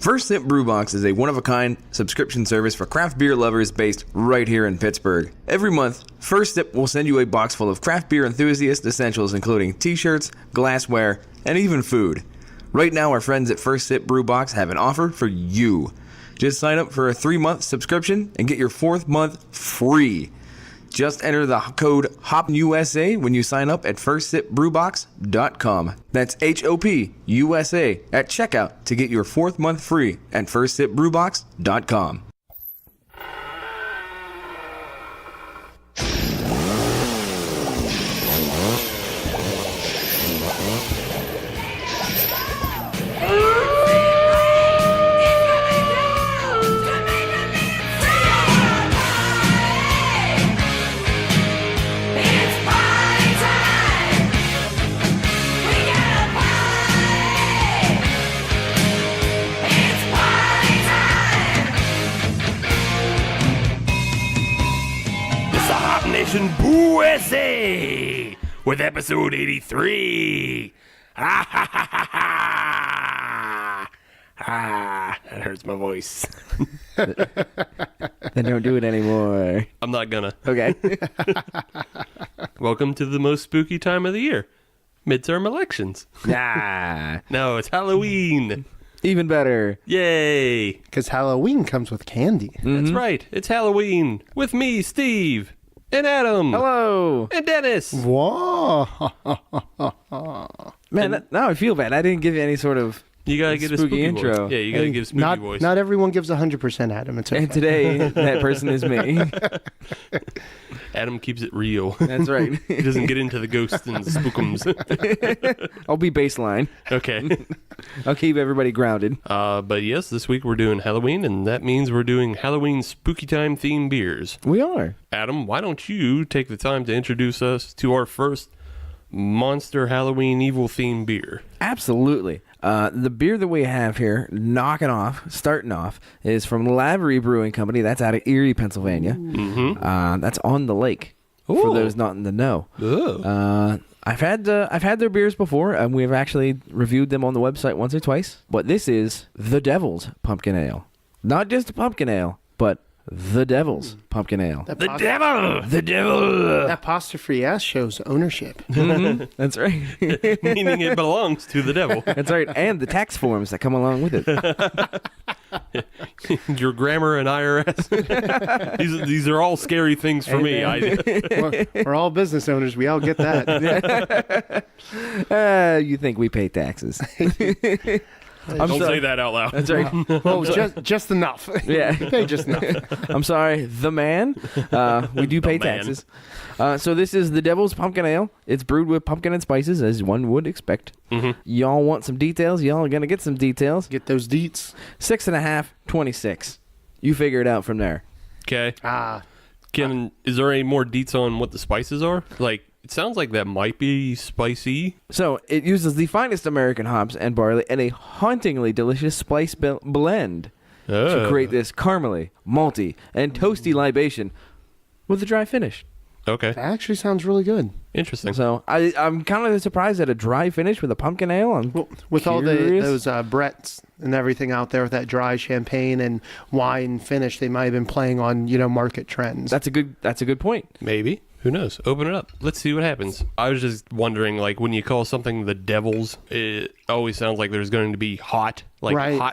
First Sip Brew Box is a one-of-a-kind subscription service for craft beer lovers based right here in Pittsburgh. Every month, First Sip will send you a box full of craft beer enthusiast essentials including t-shirts, glassware, and even food. Right now, our friends at First Sip Brew Box have an offer for you. Just sign up for a 3-month subscription and get your 4th month free. Just enter the code HOPUSA when you sign up at firstsipbrewbox.com. That's HOPUSA at checkout to get your 4th month free at firstsipbrewbox.com. USA with episode 83. That hurts my voice. Then don't do it anymore. I'm not gonna. Okay. Welcome to the most spooky time of the year, midterm elections. Nah. No, it's Halloween. Even better. Yay. Because Halloween comes with candy. That's right. It's Halloween with me, Steve, and Adam. Hello. And Dennis. Whoa. Man, now I feel bad. I didn't give you any sort of You gotta get a spooky spooky intro. voice. Yeah, you gotta give spooky voice. Not everyone gives 100%, Adam. It's okay. And today, that person is me. Adam keeps it real. That's right. He doesn't get into the ghosts and the spookums. I'll be baseline. Okay. I'll keep everybody grounded. But yes, this week we're doing Halloween, and that means we're doing Halloween spooky time themed beers. We are. Adam, why don't you take the time to introduce us to our first Monster Halloween Evil themed beer? Absolutely. The beer that we have here, starting off, is from Lavery Brewing Company. That's out of Erie, Pennsylvania. Mm-hmm. That's on the lake. Ooh. For those not in the know. I've had their beers before, and we've actually reviewed them on the website once or twice. But this is the Devil's Pumpkin Ale, not just a pumpkin ale, but the Devil's Pumpkin Ale. The devil! The devil! That apostrophe S shows ownership. Mm-hmm. That's right. Meaning it belongs to the devil. That's right, and the tax forms that come along with it. Your grammar and IRS. These are all scary things for me. We're all business owners. We all get that. You think we pay taxes? Don't say that out loud. That's right. Well, just enough. Yeah. You pay just enough. I'm sorry, the man. We do pay taxes. So this is the Devil's Pumpkin Ale. It's brewed with pumpkin and spices, as one would expect. Mm-hmm. Y'all want some details? Y'all are going to get some details. Get those deets. 6.5, 26. You figure it out from there. Okay. Is Is there any more deets on what the spices are? Like, it sounds like that might be spicy. So it uses the finest American hops and barley and a hauntingly delicious spice blend to create this caramely, malty, and toasty libation with a dry finish. Okay. that actually sounds really good. Interesting. So I'm kind of surprised at a dry finish with a pumpkin ale. Well, with all curious. those Bretts and everything out there with that dry champagne and wine finish, they might have been playing on market trends. That's a good point. Maybe. Who knows? Open it up. Let's see what happens. I was just wondering, like, when you call something the Devil's, it always sounds like there's going to be hot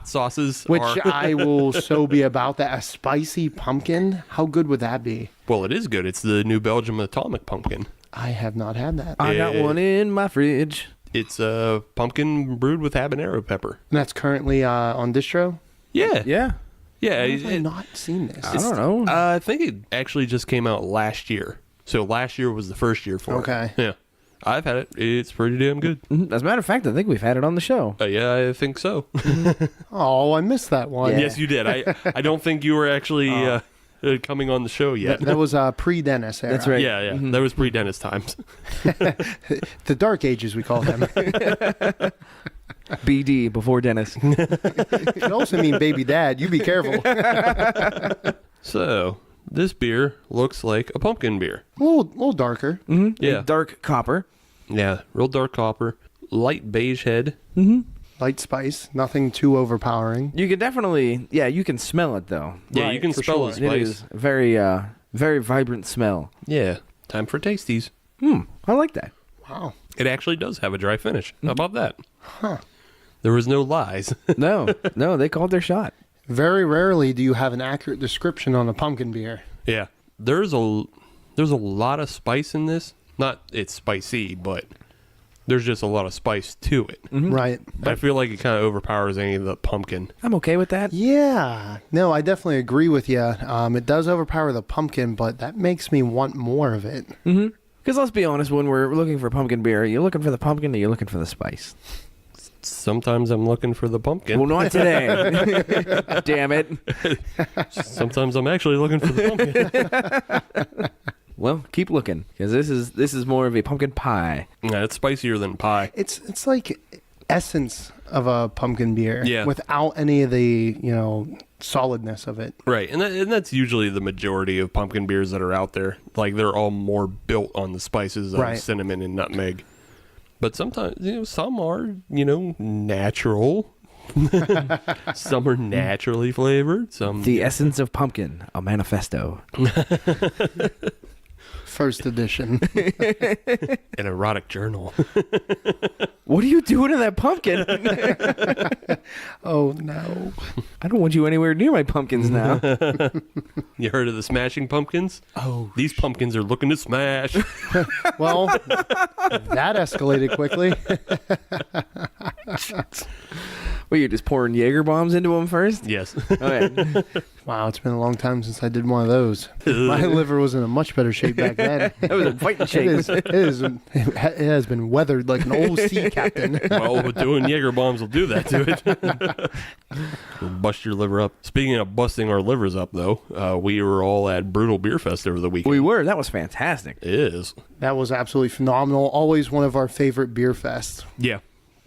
sauces. Which I will so be about that. A spicy pumpkin? How good would that be? Well, it is good. It's the New Belgium Atomic Pumpkin. I have not had that. I got one in my fridge. It's a pumpkin brewed with habanero pepper. And that's currently on distro? Yeah. Yeah. Yeah. How have I not seen this? I don't know. I think it actually just came out last year. So last year was the first year for it. Okay. Yeah. I've had it. It's pretty damn good. As a matter of fact, I think we've had it on the show. Yeah, I think so. Oh, I missed that one. Yeah. Yes, you did. I don't think you were actually coming on the show yet. That was pre-Dennis era. That's right. Yeah, yeah. That was pre-Dennis times. The dark ages, we call them. BD, before Dennis. It could also mean baby dad. You be careful. So, this beer looks like a pumpkin beer. A little darker. Mm-hmm. Yeah. Dark copper. Yeah, real dark copper, light beige head. Mm-hmm. light spice, nothing too overpowering. You can definitely, you can smell it though. Yeah, you can for smell sure. the spice. It is very, very vibrant smell. Yeah. Time for tasties. I like that. Wow. It actually does have a dry finish. How about that? Huh. There was no lies. No, they called their shot. Very rarely do you have an accurate description on a pumpkin beer. Yeah. There's a lot of spice in this. Not it's spicy, but there's just a lot of spice to it. Right. I feel like it kind of overpowers any of the pumpkin. I'm okay with that. Yeah. No, I definitely agree with you. It does overpower the pumpkin, but that makes me want more of it. Because let's be honest, when we're looking for pumpkin beer, you're looking for the pumpkin or you're looking for the spice? Sometimes I'm looking for the pumpkin. Well, not today. Damn it. Sometimes I'm actually looking for the pumpkin. Well, keep looking, because this is more of a pumpkin pie. Yeah, it's spicier than pie. It's like essence of a pumpkin beer. Yeah. Without any of the, solidness of it. Right, and that's usually the majority of pumpkin beers that are out there. Like, they're all more built on the spices of Right. cinnamon and nutmeg. But sometimes, some are, natural. Some are naturally flavored. Some The Essence of Pumpkin, a manifesto. First edition. an erotic journal. What are you doing to that pumpkin? Oh, no. I don't want you anywhere near my pumpkins now. You heard of the smashing pumpkins? Oh, These pumpkins are looking to smash. well, that escalated quickly. Well, you're just pouring Jaeger bombs into them first? Yes. Okay. Wow, it's been a long time since I did one of those. My liver was in a much better shape back then. That was a fighting shape. It has been weathered like an old sea captain. Well, but doing Jaeger bombs will do that to it. It'll bust your liver up. Speaking of busting our livers up, though, we were all at Brewtal Beerfest over the weekend. We were. That was fantastic. It is. That was absolutely phenomenal. Always one of our favorite beer fests. Yeah.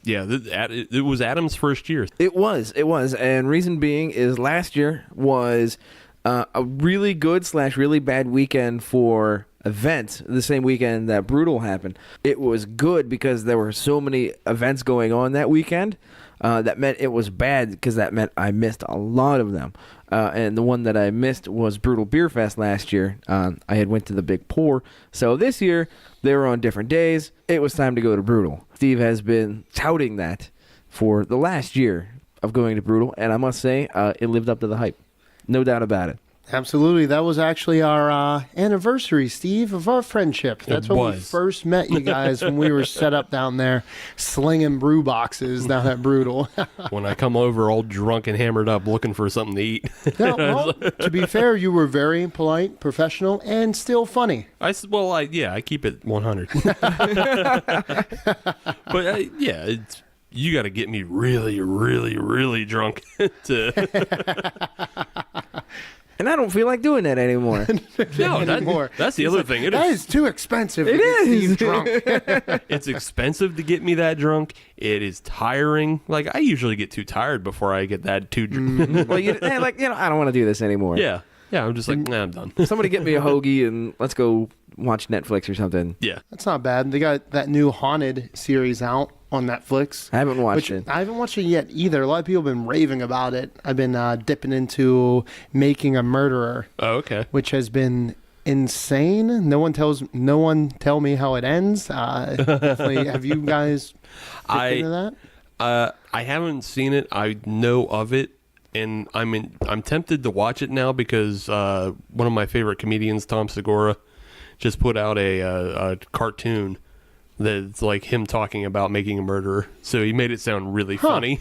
Yeah, it was Adam's first year. It was. And reason being is last year was a really good / really bad weekend for events, the same weekend that Brewtal happened. It was good because there were so many events going on that weekend. That meant it was bad because that meant I missed a lot of them. And the one that I missed was Brewtal Beerfest last year. I had went to the Big Pour. So this year, they were on different days. It was time to go to Brewtal. Steve has been touting that for the last year of going to Brewtal, and I must say, it lived up to the hype. No doubt about it. Absolutely. That was actually our anniversary, Steve, of our friendship. That's when we first met you guys when we were set up down there slinging brew boxes down at Brewtal. When I come over all drunk and hammered up looking for something to eat. Yeah, well, to be fair, you were very polite, professional, and still funny. I keep it 100. But you got to get me really, really, really drunk to... And I don't feel like doing that anymore. No, that's the other thing. That is too expensive. It is. Steve drunk. It's expensive to get me that drunk. It is tiring. Like, I usually get too tired before I get that too drunk. Well, I don't want to do this anymore. Yeah. Yeah, I'm just like, nah, I'm done. Somebody get me a hoagie and let's go watch Netflix or something. Yeah. That's not bad. They got that new Haunted series out on Netflix. I haven't watched it. I haven't watched it yet either. A lot of people have been raving about it. I've been dipping into Making a Murderer. Oh, okay. Which has been insane. No one tell me how it ends. Definitely, have you guys dipped into that? I haven't seen it. I know of it. And I'm tempted to watch it now because one of my favorite comedians, Tom Segura, just put out a cartoon that's like him talking about making a murderer. So he made it sound really funny.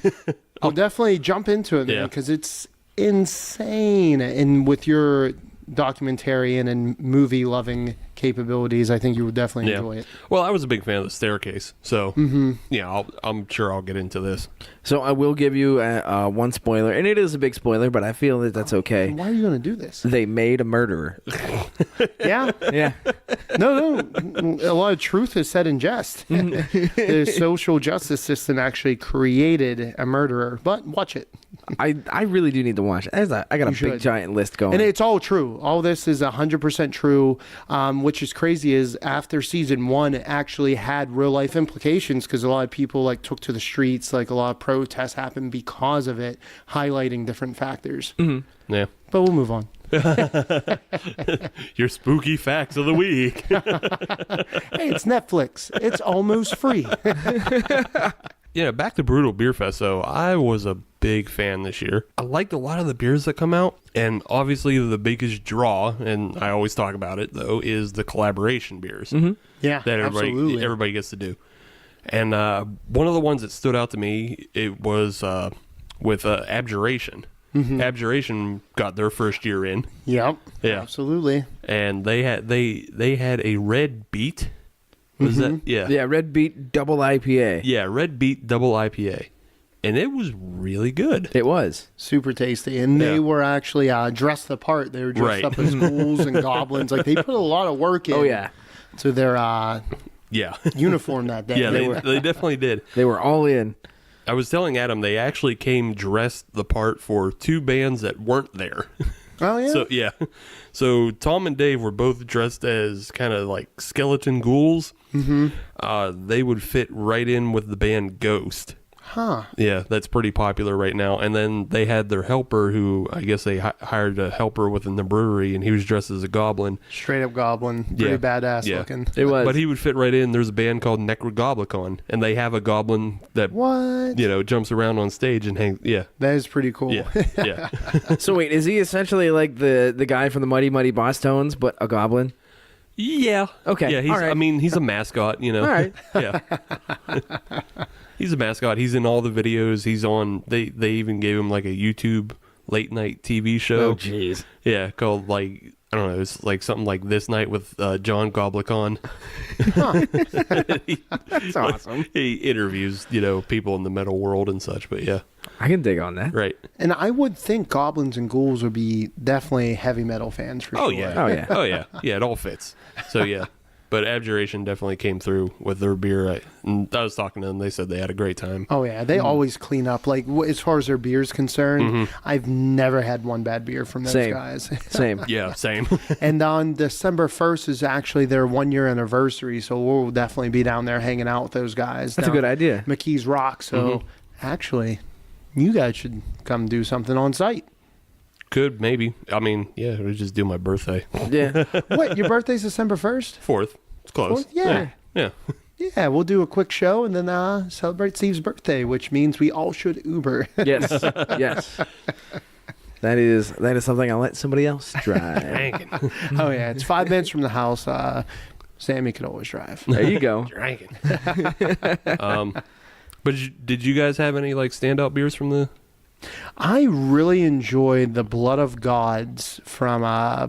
I'll definitely jump into it, man, because it's insane. And with your documentarian and movie loving capabilities, I think you would definitely enjoy it. Well, I was a big fan of The Staircase, so I'm sure I'll get into this. So I will give you one spoiler, and it is a big spoiler, but I feel that that's okay. Why are you going to do this? They made a murderer. Yeah. Yeah. No. A lot of truth is said in jest. The social justice system actually created a murderer, but watch it. I really do need to watch it. I got a big giant list going. And it's all true. All this is 100% true. Which is crazy is after season 1, it actually had real life implications because a lot of people like took to the streets. Like a lot of protests happened because of it, highlighting different factors. Mm-hmm. Yeah. But we'll move on. Your spooky facts of the week. Hey, it's Netflix. It's almost free. Yeah, back to Brewtal Beerfest, though. I was a big fan this year. I liked a lot of the beers that come out, and obviously the biggest draw, and I always talk about it, though, is the collaboration beers. Mm-hmm. Yeah, that absolutely. Everybody gets to do. And one of the ones that stood out to me, it was with Abjuration. Mm-hmm. Abjuration got their first year in. Yep. Yeah. Absolutely. And they had a red beet. Was that? Yeah. Yeah, Red Beet Double IPA. Yeah, red beet double IPA. And it was really good. It was. Super tasty. And they were actually dressed the part. They were dressed up as ghouls and goblins. Like they put a lot of work in. Oh, yeah. To their uniform that day. Yeah, they definitely did. They were all in. I was telling Adam they actually came dressed the part for 2 bands that weren't there. Oh, yeah? So Tom and Dave were both dressed as kind of like skeleton ghouls. Mm-hmm. They would fit right in with the band Ghost. Huh. Yeah, that's pretty popular right now. And then they had their helper who, I guess they hired a helper within the brewery, and he was dressed as a goblin. Straight up goblin. Pretty badass looking. It was. But he would fit right in. There's a band called Necrogoblicon, and they have a goblin that, jumps around on stage and hangs. Yeah. That is pretty cool. Yeah. So wait, is he essentially like the guy from the Mighty Mighty Boss Tones, but a goblin? Yeah. Okay. Yeah, all right. I mean, he's a mascot, All right. Yeah. He's a mascot. He's in all the videos. He's on. They even gave him like a YouTube late night TV show. Oh, jeez. Yeah, called like I don't know. It's like something like This Night with John Goblicon. That's awesome. He interviews people in the metal world and such. But yeah, I can dig on that. right. And I would think goblins and ghouls would be definitely heavy metal fans for Oh sure. yeah. Oh, yeah. Oh yeah. Yeah, it all fits. So yeah. But Abjuration definitely came through with their beer. I was talking to them. They said they had a great time. Oh, yeah. They always clean up. Like, as far as their beer's concerned, I've never had one bad beer from those guys. Same. Yeah, same. And on December 1st is actually their 1-year anniversary, so we'll definitely be down there hanging out with those guys. That's a good idea. McKee's Rock. So, actually, you guys should come do something on site. Could, maybe. I mean, yeah, we just do my birthday. Yeah. What, your birthday's December 1st? 4th. It's close. 4th? Yeah. Yeah. Yeah, we'll do a quick show and then celebrate Steve's birthday, which means we all should Uber. Yes. Yes. That is something I'll let somebody else drive. Drinking. Oh, yeah. It's 5 minutes from the house. Sammy could always drive. There you go. Drinking. But did you guys have any like standout beers from the... I really enjoyed the Blood of Gods from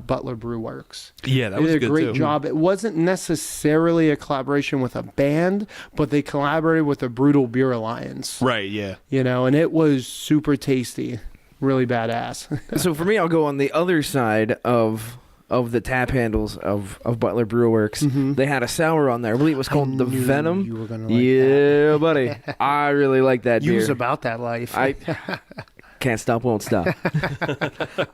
Butler Brew Works. Yeah, that They was did good a great too. job. It wasn't necessarily a collaboration with a band, but they collaborated with the Brewtal Beer Alliance. Right, yeah. And it was super tasty. Really badass. So for me, I'll go on the other side of the tap handles of Butler Brew Works. They had a sour on there. I believe it was called the knew Venom. you were gonna like buddy. I really like that You beer. was about that life. I can't stop, won't stop.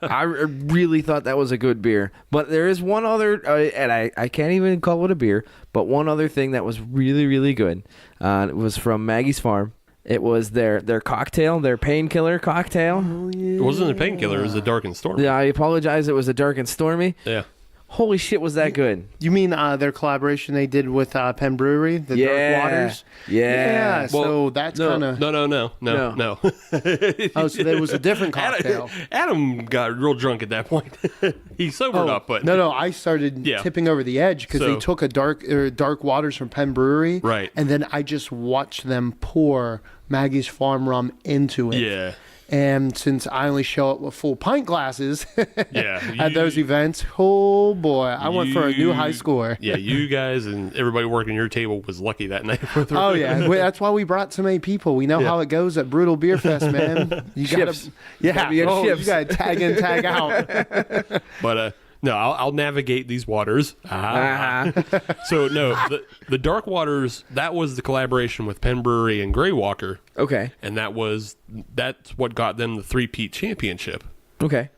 I really thought that was a good beer. But there is one other, and I can't even call it a beer, but one other thing that was really, really good. It was from Maggie's Farm. It was their cocktail, their painkiller cocktail. Oh, yeah. It wasn't a painkiller, it was a dark and stormy. Yeah, I apologize. It was a dark and stormy. Yeah. Holy shit, was that good? You mean their collaboration they did with Penn Brewery, the Dark Waters? Yeah. So that's kind of... No. Oh, so there was a different cocktail. Adam got real drunk at that point. He sobered up, but... No, I started tipping over the edge because they took a Dark Waters from Penn Brewery. Right. And then I just watched them pour Maggie's Farm rum into it. Yeah. And since I only show up with full pint glasses Yeah. at those events, oh boy, I went for a new high score. Yeah, you guys and everybody working your table was lucky that night. Oh, yeah. That's why we brought so many people. We know how it goes at Brewtal Beerfest, man. You Shifts. gotta, Gotta be on shifts. you got to tag in, tag out. But No, I'll navigate these waters. So no, the Dark Waters, that was the collaboration with Penn Brewery and Grey Walker, Okay. and that's what got them the 3-peat championship. Okay.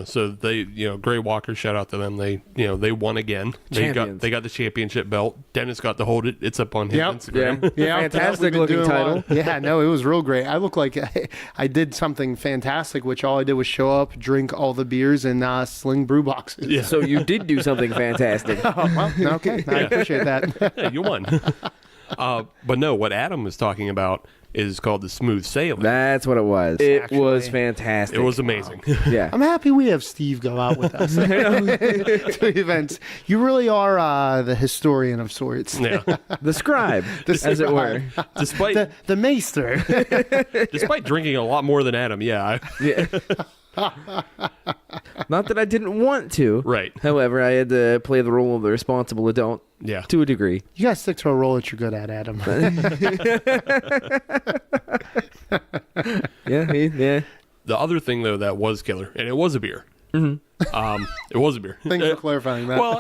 So they, Grey Walker, shout out to them. They, they won again. They got the championship belt. Dennis got to hold it. It's up on his Instagram. Yeah, Fantastic looking title. Yeah, no, it was real great. I look like I did something fantastic, which all I did was show up, drink all the beers, and sling brew boxes. Yeah. So you did do something fantastic. Oh, well, okay. I appreciate that. Yeah, you won. But no, what Adam was talking about is called the smooth sailing. That's what it was. It was fantastic. It was amazing. Yeah. I'm happy we have Steve go out with us to events. You really are the historian of sorts. Yeah. The scribe, as it were. Despite the maester. despite drinking a lot more than Adam, yeah. Yeah. Not that I didn't want to. Right. However, I had to play the role of the responsible adult. Yeah. To a degree. You gotta stick to a role that you're good at, Adam. Yeah. The other thing though that was killer, and it was a beer. Mm-hmm. It was a beer. Thanks for clarifying that. Well,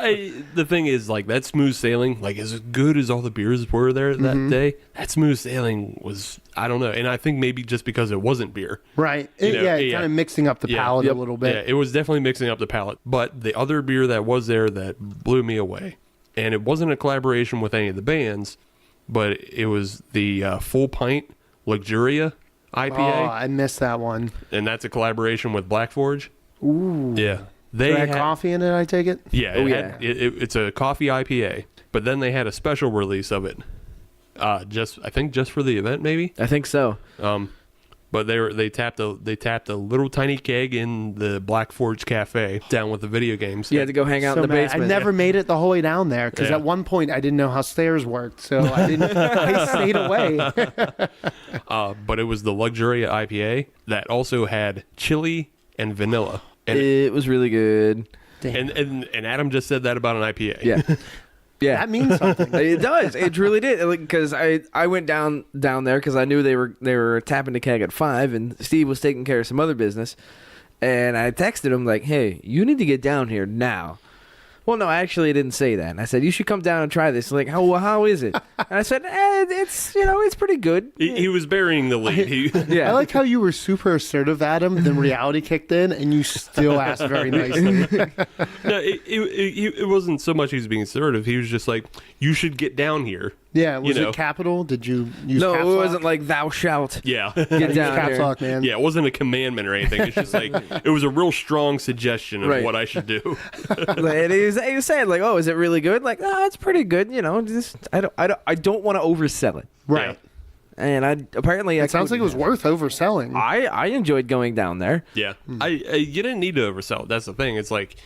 the thing is, like, that smooth sailing, like, as good as all the beers were there that day, that smooth sailing was, I don't know, and I think maybe just because it wasn't beer. Right. Yeah. Kind of mixing up the palate a little bit. Yeah, it was definitely mixing up the palate. But the other beer that was there that blew me away, and it wasn't a collaboration with any of the bands, but it was the Full Pint Luxuria IPA. Oh, I missed that one. And that's a collaboration with Black Forge. Ooh. Yeah. They had coffee in it, I take it? Yeah. It's a coffee IPA. But then they had a special release of it. I think just for the event, maybe. I think so. But they tapped a little tiny keg in the Black Forge Cafe down with the video games. You had to go hang out in the basement. I never made it the whole way down there because at one point I didn't know how stairs worked, so I didn't. I stayed away. But it was the Luxuria IPA that also had chili and vanilla. And it was really good. And Adam just said that about an IPA. Yeah. Yeah, that means something. It does. It truly did. Because I went down there because I knew they were tapping the keg at 5, and Steve was taking care of some other business, and I texted him like, "Hey, you need to get down here now." Well, no, actually, I didn't say that. I said, you should come down and try this. Like, how is it? And I said, it's pretty good. He was burying the lead. Yeah. I like how you were super assertive, Adam. Then reality kicked in, and you still asked very nicely. No, it wasn't so much he was being assertive. He was just like, you should get down here. Yeah, was it capital? Did you use No, caps it lock? wasn't like thou shalt. Yeah. Get down caps here. lock, man. Yeah, it wasn't a commandment or anything. It's just like, it was a real strong suggestion of what I should do. And he was saying like, oh, is it really good? Like, oh, it's pretty good. Just I don't want to oversell it. Right. Yeah. And It sounds like it was worth overselling. I enjoyed going down there. Yeah. You didn't need to oversell it. That's the thing. It's like,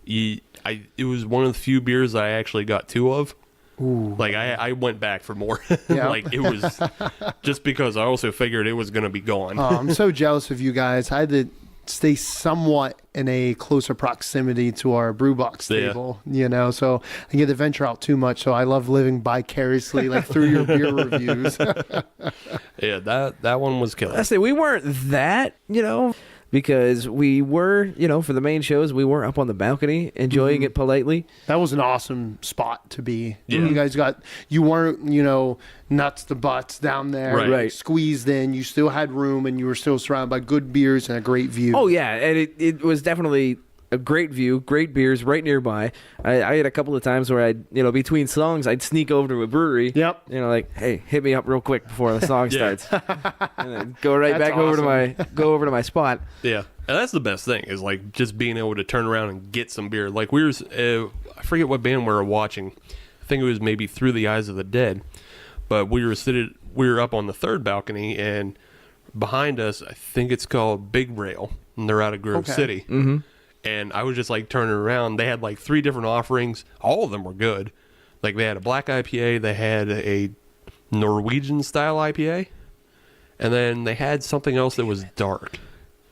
it was one of the few beers I actually got 2 of. Ooh. Like I went back for more. Yeah. Like it was just because I also figured it was going to be gone. Oh, I'm so jealous of you guys. I had to stay somewhat in a closer proximity to our brew box table, so I get to venture out too much. So I love living vicariously like through your beer reviews. Yeah, that one was killer. I say we weren't that, because we were, for the main shows, we were up on the balcony enjoying it politely. That was an awesome spot to be. Yeah. You guys you weren't, nuts to butts down there, Right. squeezed in. You still had room, and you were still surrounded by good beers and a great view. Oh yeah, and it was definitely a great view, great beers right nearby. I had a couple of times where I'd, between songs, I'd sneak over to a brewery. Yep. Like, hey, hit me up real quick before the song starts, and then go right That's back over to my spot. Yeah, and that's the best thing is like just being able to turn around and get some beer. Like we were, I forget what band we were watching. I think it was maybe Through the Eyes of the Dead, but we were up on the third balcony, and behind us, I think it's called Big Rail, and they're out of Grove City. Mm-hmm. And I was just like turning around. They had like 3 different offerings. All of them were good. Like they had a black IPA, they had a Norwegian style IPA, and then they had something else that was dark.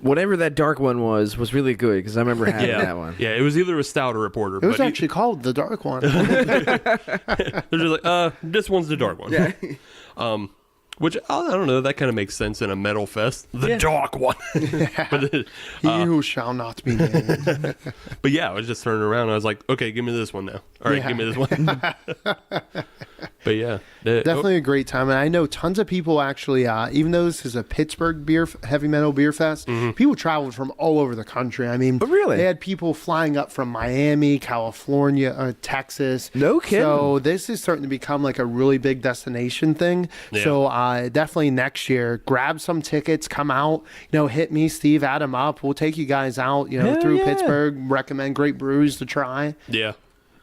Whatever that dark one was really good because I remember having that one. Yeah, it was either a stout or a porter. It was actually called the dark one. They're just like, this one's the dark one. Yeah. Which, I don't know, that kind of makes sense in a metal fest. The dark one. But, He who shall not be named. but yeah, I was just turning around. And I was like, okay, give me this one now. All right, give me this one. But yeah. Definitely a great time. And I know tons of people actually, even though this is a Pittsburgh heavy metal beer fest, people traveled from all over the country. I mean, really? They had people flying up from Miami, California, Texas. No kidding. So this is starting to become like a really big destination thing. Yeah. So definitely next year, grab some tickets, come out, hit me, Steve, Adam up. We'll take you guys out, through Pittsburgh, recommend great breweries to try. Yeah.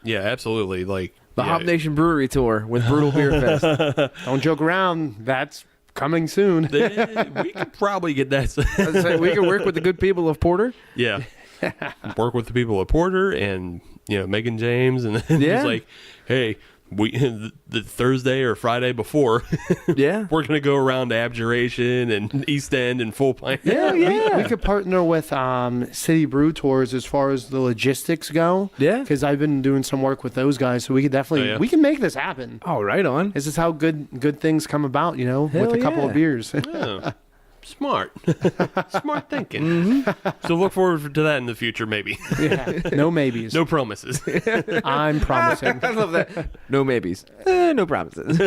Yeah, absolutely. Like The Hop Nation Brewery Tour with Brewtal Beerfest. Don't joke around. That's coming soon. we could probably get that. We can work with the good people of Porter. Yeah. Work with the people at Porter and, Megan James. And then Yeah. it's like, hey, the Thursday or Friday before, Yeah. we're going to go around to Abjuration and East End and Full Pint. Yeah, yeah. We could partner with City Brew Tours as far as the logistics go. Yeah. Because I've been doing some work with those guys, so we could definitely we can make this happen. Oh, right on. This is how good things come about, with a couple of beers. Oh, smart. Smart thinking. So look forward to that in the future, maybe. Yeah. No maybes. No promises. I'm promising. I love that. No maybes. No promises.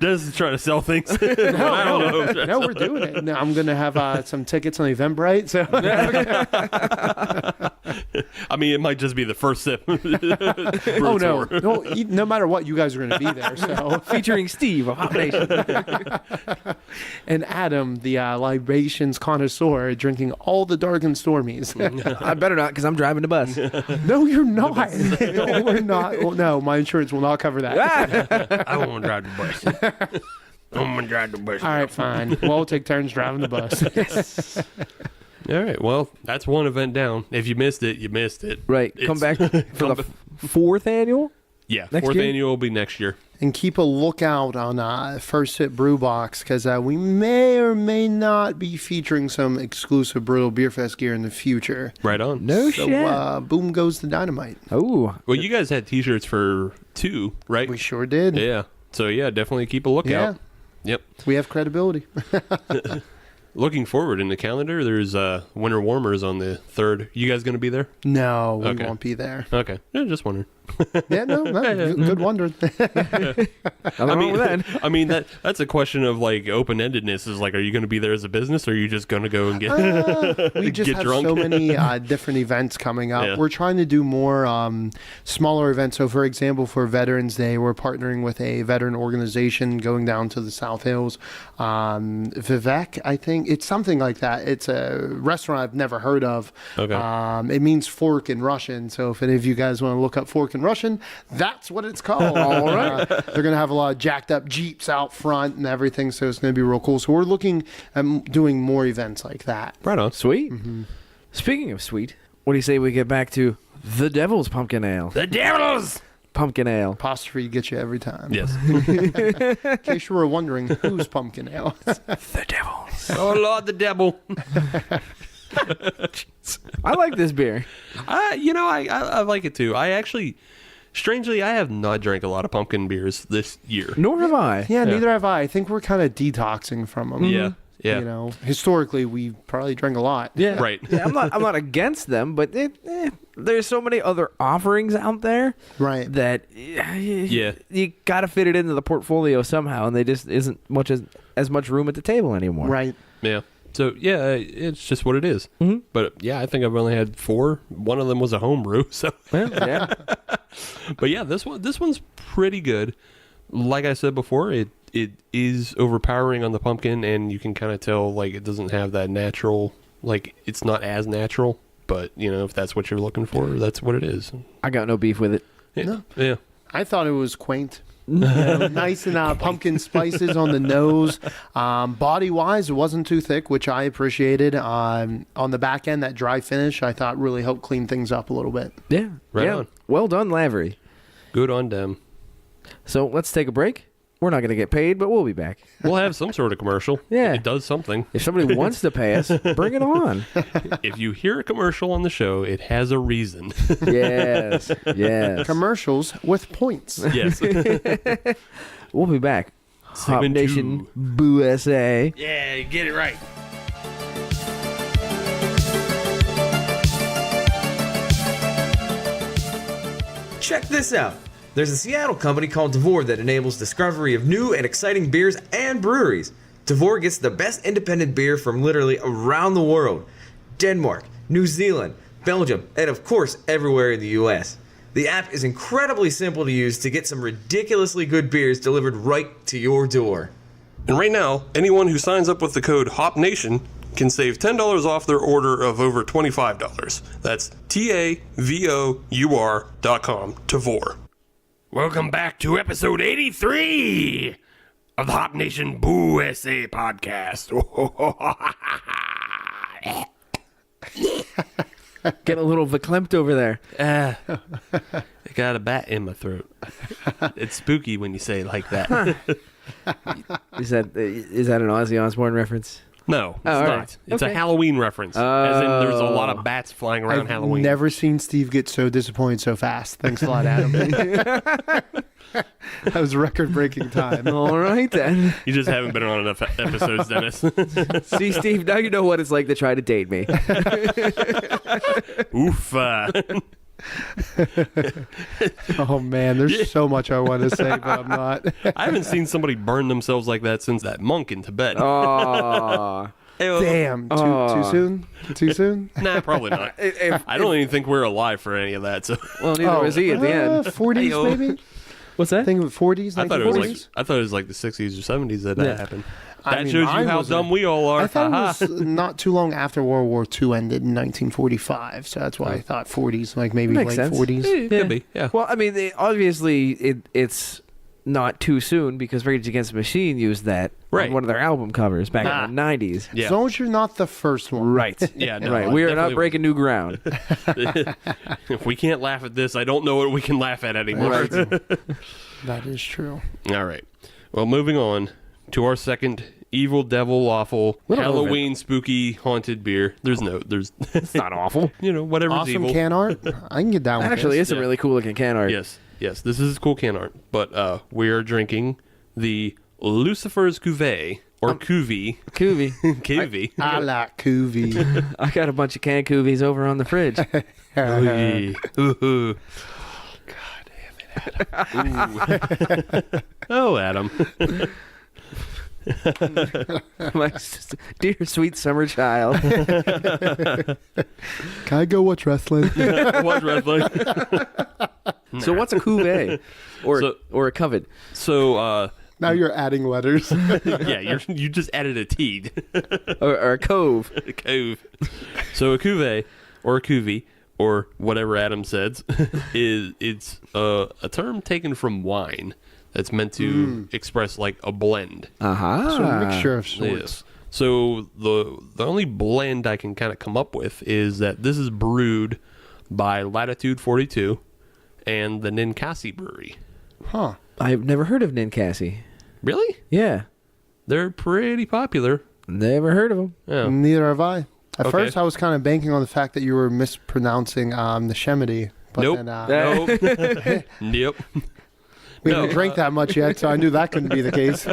Dennis is trying to sell things. I don't know. No, we're doing it. No, I'm going to have some tickets on Eventbrite. So I mean, it might just be the first sip. oh no, no matter what, you guys are going to be there. So Featuring Steve of Hop Nation. and Adam, the libations connoisseur, drinking all the dark and stormies. I better not, because I'm driving the bus. No, you're not. No, we're not. Well, no, my insurance will not cover that. I won't drive the bus. I'm going to drive the bus. All right, fine. We'll take turns driving the bus. All right. Well, that's one event down. If you missed it, you missed it. Right. Come back for the fourth annual? Yeah. Next Fourth year? annual will be next year. And keep a lookout on First Sip Brew Box, because we may or may not be featuring some exclusive Brewtal Beerfest gear in the future. Right on. No So shit. boom goes the dynamite. Oh. Well, you guys had T-shirts for 2, right? We sure did. Yeah. So, yeah, definitely keep a lookout. Yep. We have credibility. Looking forward in the calendar, there's Winter Warmers on the 3rd. You guys going to be there? No, we Okay. won't be there. Okay. Yeah, just wondering. Yeah, no, good wondering. Nothing wrong with that. I mean that's a question of like open-endedness. Is like, are you going to be there as a business, or are you just going to go and get We just get have drunk? so many different events coming up. Yeah. We're trying to do more smaller events. So, for example, for Veterans Day, we're partnering with a veteran organization going down to the South Hills. Vivek, I think. It's something like that. It's a restaurant I've never heard of. Okay. It means fork in Russian. So if any of you guys want to look up fork in Russian, that's what it's called. All right. They're going to have a lot of jacked up Jeeps out front and everything. So it's going to be real cool. So we're looking at doing more events like that. Right on. Sweet. Speaking of sweet, what do you say we get back to the Devil's Pumpkin Ale? The Devils. Pumpkin Ale. Apostrophe gets you every time. Yes. In case you were wondering, who's pumpkin ale? The Devil's. Oh Lord, the devil. I like this beer. I like it too. I actually, strangely, I have not drank a lot of pumpkin beers this year. Nor have I. Yeah, neither have I. I think we're kind of detoxing from them. Yeah. Yeah. You know, historically, we probably drank a lot. Yeah. Right. Yeah, I'm not against them, but there's so many other offerings out there. Right. That you got to fit it into the portfolio somehow, and they just isn't as much room at the table anymore. Right. Yeah. So yeah, it's just what it is. Mm-hmm. But yeah, I think I've only had 4. One of them was a homebrew. So, Well, yeah. but yeah, this one's pretty good. Like I said before, it is overpowering on the pumpkin, and you can kind of tell like it doesn't have that natural, like it's not as natural. But if that's what you're looking for, that's what it is. I got no beef with it. Yeah. No. Yeah. I thought it was quaint. Nice and pumpkin spices on the nose. Body wise, it wasn't too thick, which I appreciated. On the back end, that dry finish I thought really helped clean things up a little bit. Yeah. Right yeah. on. Well done, Lavery. Good on them. So let's take a break. We're not going to get paid, but we'll be back. We'll have some sort of commercial. Yeah. It does something. If somebody wants to pay us, bring it on. If you hear a commercial on the show, it has a reason. Yes. Yes. Commercials with points. Yes. We'll be back. Hop Segment Nation 2. Boo SA. Yeah, get it right. Check this out. There's a Seattle company called Devore that enables discovery of new and exciting beers and breweries. Devore gets the best independent beer from literally around the world. Denmark, New Zealand, Belgium, and of course everywhere in the US. The app is incredibly simple to use to get some ridiculously good beers delivered right to your door. And right now, anyone who signs up with the code HOPNATION can save $10 off their order of over $25. That's TAVOUR.com, Tavor. Welcome back to episode 83 of the Hop Nation Boo SA podcast. Get a little verklempt over there. I got a bat in my throat. It's spooky when you say it like that. Is that an Ozzy Osbourne reference? No, it's all not. right. It's Okay. a Halloween reference. As in, there's a lot of bats flying around I've Halloween. never seen Steve get so disappointed so fast. Thanks a lot, Adam. That was record-breaking time. All right then. You just haven't been on enough episodes, Dennis. See, Steve, now you know what it's like to try to date me. Oof. Oh man, there's so much I want to say, but I'm not. I haven't seen somebody burn themselves like that since that monk in Tibet. Oh. Damn, too soon? Too soon? Nah, probably not. I don't even think we're alive for any of that. So Well, neither was he at the end. 40s Ayo. maybe? What's that? I think 40s, I thought it was 1940s? like the 60s or 70s that Yeah. happened. I That mean, shows you mine how was dumb we all are. I thought Haha. it was not too long after World War II ended in 1945, so that's why I thought 40s, like maybe Makes late sense. 40s. Could be, yeah. Well, I mean, obviously, it's not too soon because Rage Against the Machine used that Right. on one of their album covers back in the 90s. Yeah. As long as you're not the first one. Right. Yeah, no, right. We are not definitely breaking new ground. If we can't laugh at this, I don't know what we can laugh at anymore. Right. That is true. All right. Well, moving on to our second evil, devil, awful, Little Halloween, spooky, haunted beer. There's It's not awful. whatever's Awesome evil. can art. I can get down with Actually, this. it's a really cool looking can art. Yes, this is cool can art. But we are drinking the Lucifer's Cuvée, or Cuvée. Cuvee. Cuvée. I like Cuvée. I got a bunch of can Cuvies over on the fridge. Ooh. Oh, Adam. My dear sweet summer child. Can I go watch wrestling? Watch wrestling. So what's a cuvee or a covet? So, Now you're adding letters. yeah, you just added a T. Or a cove? A cove. So a cuvee or a cuvee or whatever Adam says it's a term taken from wine that's meant to express like a blend. Uh-huh. So a mixture of sorts. Yes. So the only blend I can kind of come up with is that this is brewed by Latitude 42 and the Ninkasi brewery. Huh. I've never heard of Ninkasi. Really? Yeah. They're pretty popular. Never heard of them. Yeah. Neither have I. At Okay. first, I was kind of banking on the fact that you were mispronouncing the Shemity. But Nope. then, Nope. Yep. we No, haven't drank that much yet, so I knew that couldn't be the case.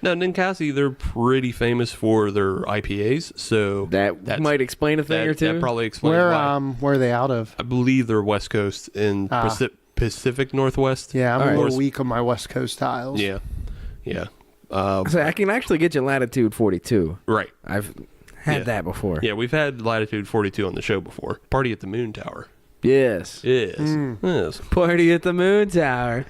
No, Ninkasi, they're pretty famous for their IPAs, so That might explain a thing or two. That probably explains why. Where are they out of? I believe they're West Coast in Pacific Northwest. Yeah, I'm All a right. little weak on my West Coast styles. Yeah. Yeah. So I can actually get you Latitude 42. Right. I've had that before. Yeah, we've had Latitude 42 on the show before. Party at the Moon Tower. Yes. Yes. Yes. Party at the Moon Tower.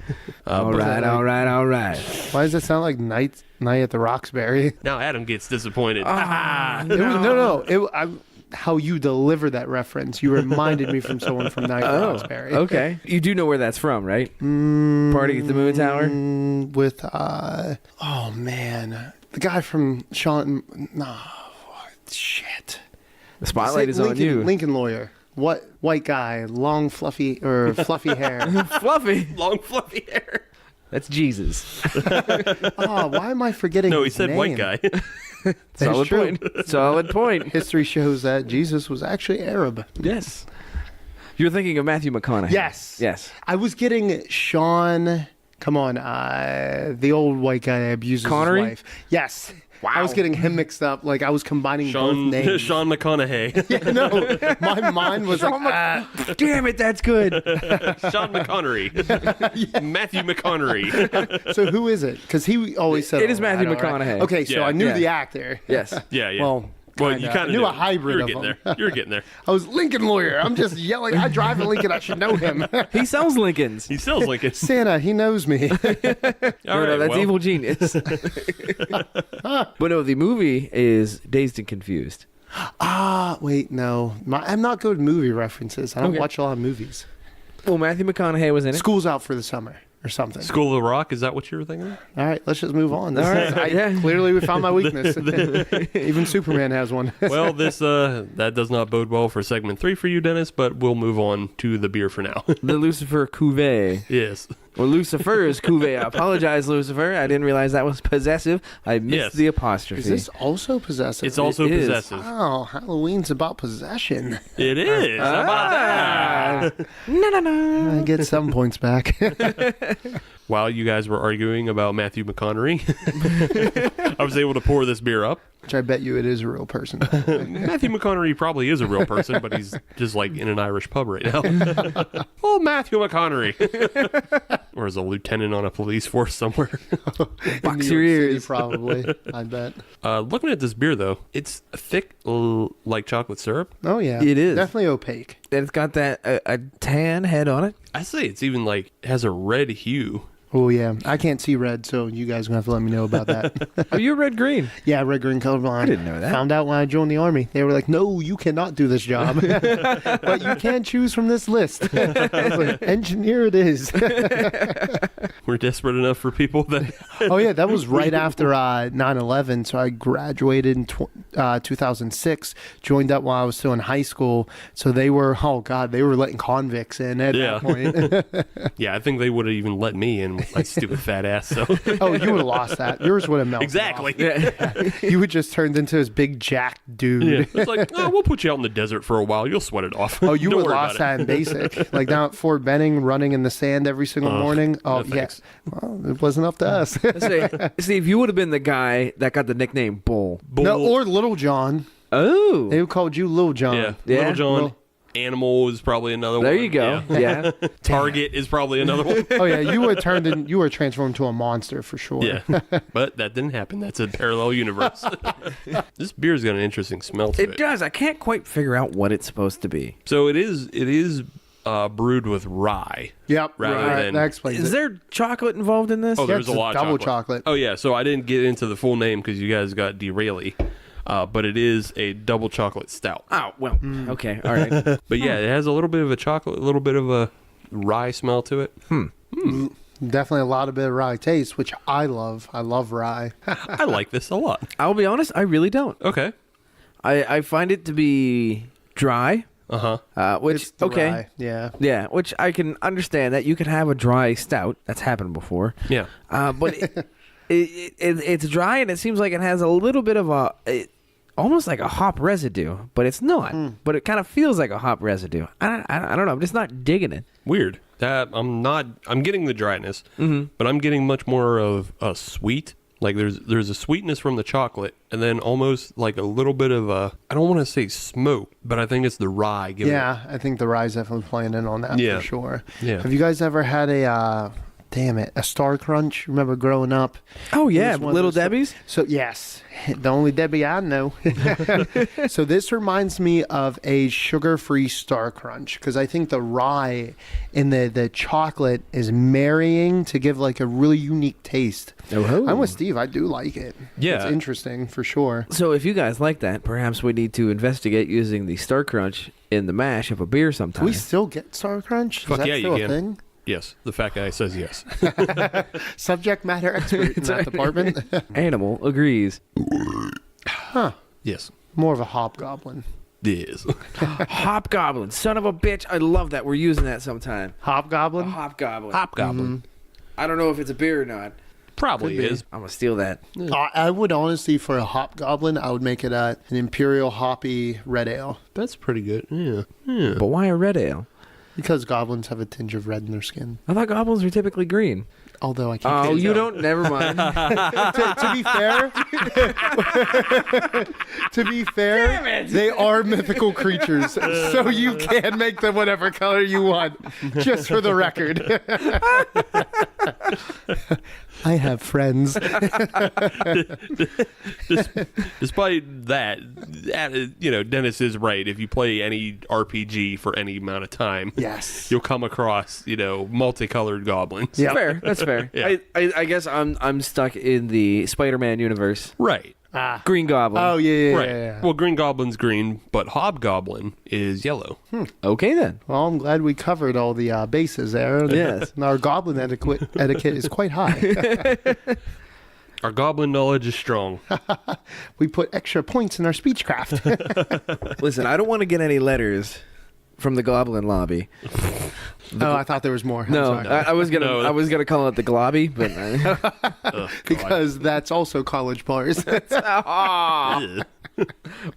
All but- right, all right, all right. Why does it sound like Night at the Roxbury? Now Adam gets disappointed. It was, no. How you deliver that reference. You reminded me from someone from Night at the Roxbury. Okay. You do know where that's from, right? Party at the Moon Tower? With, oh man. The guy from Sean, shit. The spotlight is Lincoln, on you. Lincoln Lawyer. What white guy, long fluffy hair. Fluffy. Long fluffy hair. That's Jesus. Oh, why am I forgetting? No, he his said name? white guy. Solid true. point. Solid point. History shows that Jesus was actually Arab. Yes. You're thinking of Matthew McConaughey. Yes. Yes. I was getting Sean Come on, the old white guy that abuses Connery? his wife. Yes. Wow. I was getting him mixed up. Like I was combining both names. Sean McConaughey. Yeah, no, my mind was like, Damn it, that's good. Sean McConnery. Matthew McConaughey. So who is it? Because he always said It is all that, Matthew all right. McConaughey. Okay, so Yeah. I knew Yeah. the actor. Yes. Yeah. Well, you kind of knew a hybrid You were of getting them. there. You were getting there. I was Lincoln lawyer. I'm just yelling. I drive a Lincoln. I should know him. He sells Lincolns. He sells Lincoln. Santa, he knows me. All No, right, that's well, evil genius. But no, the movie is Dazed and Confused. Wait, no. I'm not good with movie references. I don't Okay. watch a lot of movies. Well, Matthew McConaughey was in it. School's out for the summer or something. School of the Rock. Is that what you were thinking? All right, let's just move on. All right, yeah. Clearly, we found my weakness. Even Superman has one. Well, this that does not bode well for segment 3 for you, Dennis. But we'll move on to the beer for now. The Lucifer Cuvée. Yes. Or Lucifer's Cuvée. I apologize, Lucifer. I didn't realize that was possessive. I missed Yes. the apostrophe. Is this also possessive? It's also It is. possessive. Oh, Halloween's about possession. It is. How about that? No. I get 7 points back. While you guys were arguing about Matthew McConaughey, I was able to pour this beer up. Which I bet you it is a real person. Matthew McConaughey probably is a real person, but he's just like in an Irish pub right now. Oh, Matthew McConaughey. Or is a lieutenant on a police force somewhere. Box In your New York City, ears. probably. I bet. Looking at this beer, though, it's thick like chocolate syrup. Oh, yeah. It is. Definitely opaque. And it's got that a tan head on it. I say it's even like has a red hue. Oh, yeah. I can't see red, so you guys are going to have to let me know about that. Oh, you're red green. Yeah, red, green, colorblind. I didn't know that. Found out when I joined the Army. They were like, no, you cannot do this job. But you can choose from this list. I was like, engineer it is. We're desperate enough for people that. Oh, yeah, that was right after 9/11. So I graduated in 2006, joined up while I was still in high school. So they were, oh, God, they were letting convicts in at Yeah. that point. Yeah, I think they would have even let me in with my stupid fat ass. So Oh, you would have lost that. Yours would have melted exactly. off. You would just turned into this big jacked dude. Yeah. It's like, oh, we'll put you out in the desert for a while. You'll sweat it off. Oh, you Don't would worry lost about that in basic. Like down at Fort Benning, running in the sand every single morning. Oh, no thanks. yes. Well, it wasn't up to us. See, if you would have been the guy that got the nickname Bull. No, or Little John. Oh. They called you Little John. Yeah. Yeah, Little John. well- Animal is probably another one. There you go. Yeah. Yeah. Target is probably another one. Oh yeah, you were transformed into a monster for sure. Yeah. But that didn't happen. That's a parallel universe. This beer's got an interesting smell to It it. does. I can't quite figure out what it's supposed to be. So it is brewed with rye. Yep. Rather right. than- That explains Is it. there chocolate involved in this? Oh, Yeah, there's it's a lot of double chocolate. chocolate. Oh, yeah. So I didn't get into the full name because you guys got deraily. But it is a double chocolate stout. Oh, well. Okay. All right. But yeah, it has a little bit of a chocolate, a little bit of a rye smell to it. Definitely a lot of bit of rye taste, which I love. I love rye. I like this a lot. I'll be honest. I really don't. Okay. I find it to be dry. Uh-huh. Which It's the okay. rye. Yeah. Yeah, which I can understand that you could have a dry stout. That's happened before. Yeah. But it's dry and it seems like it has a little bit of almost like a hop residue, but it's not. But it kind of feels like a hop residue. I don't know. I'm just not digging it. Weird. That I'm getting the dryness, but I'm getting much more of a sweet. Like there's a sweetness from the chocolate, and then almost like a little bit of a, I don't want to say smoke, but I think it's the rye. Giving Yeah, I think the rye's definitely playing in on that Yeah. for sure. Yeah. Have you guys ever had a Star Crunch? Remember growing up? Oh yeah, It was one of Little those- Debbie's. So yes, the only Debbie I know. So this reminds me of a sugar-free Star Crunch because I think the rye and the chocolate is marrying to give like a really unique taste. Oh-ho. I'm with Steve. I do like it. Yeah. It's interesting for sure. So if you guys like that, perhaps we need to investigate using the Star Crunch in the mash of a beer sometime. Can we still get Star Crunch? Is Fuck that yeah, still you a can. thing? Yes, the fat guy says yes. Subject matter expert in that department. Animal agrees. Yes, More of a hobgoblin. yes. Hobgoblin, son of a bitch! I love that. We're using that sometime. Hobgoblin? Hobgoblin. Hobgoblin I don't know if it's a beer or not. probably Could be. is. I'm gonna steal that. I would honestly, for a hobgoblin, I would make it an imperial hoppy red ale. That's pretty good. Yeah. But why a red ale? Because goblins have a tinge of red in their skin. I thought goblins were typically green. Although I can't. Oh, you don't. Never mind. To be fair, they are mythical creatures, so you can make them whatever color you want. Just for the record, I have friends. Despite that, Dennis is right. If you play any RPG for any amount of time, Yes, you'll come across, multicolored goblins. Yeah. Fair. That's fair. Yeah. I guess I'm stuck in the Spider-Man universe. Right. Green Goblin. Oh yeah. Right. Well, Green Goblin's green, but Hobgoblin is yellow. Okay then. Well, I'm glad we covered all the bases there. Yes. Our goblin etiquette is quite high. Our goblin knowledge is strong. We put extra points in our speechcraft. Listen, I don't want to get any letters from the Goblin lobby. I thought there was more. I'm No, sorry. I was gonna No. I was gonna call it the Globby, but Ugh, Because that's also college bars. God. what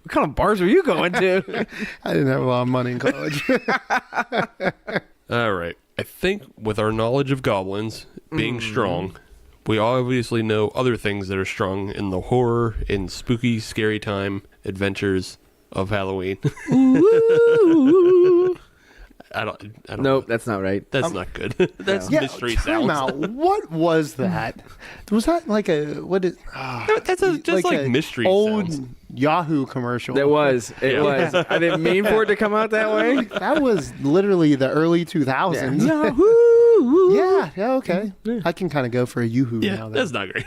kind of bars are you going to? I didn't have a lot of money in college. All right. I think with our knowledge of goblins being strong, we obviously know other things that are strong in the horror and spooky, scary time adventures of Halloween. I don't. Nope, that's not right. That's not good. That's Yeah, mystery time sounds. out. What was that? Was that like a what is? That's just like a mystery old sounds. Yahoo commercial. It was. It was. I didn't mean for it to come out that way. That was literally the early 2000s. Yahoo! Yeah. Okay. I can kind of go for a Yoo-hoo Yeah, now. that's not great.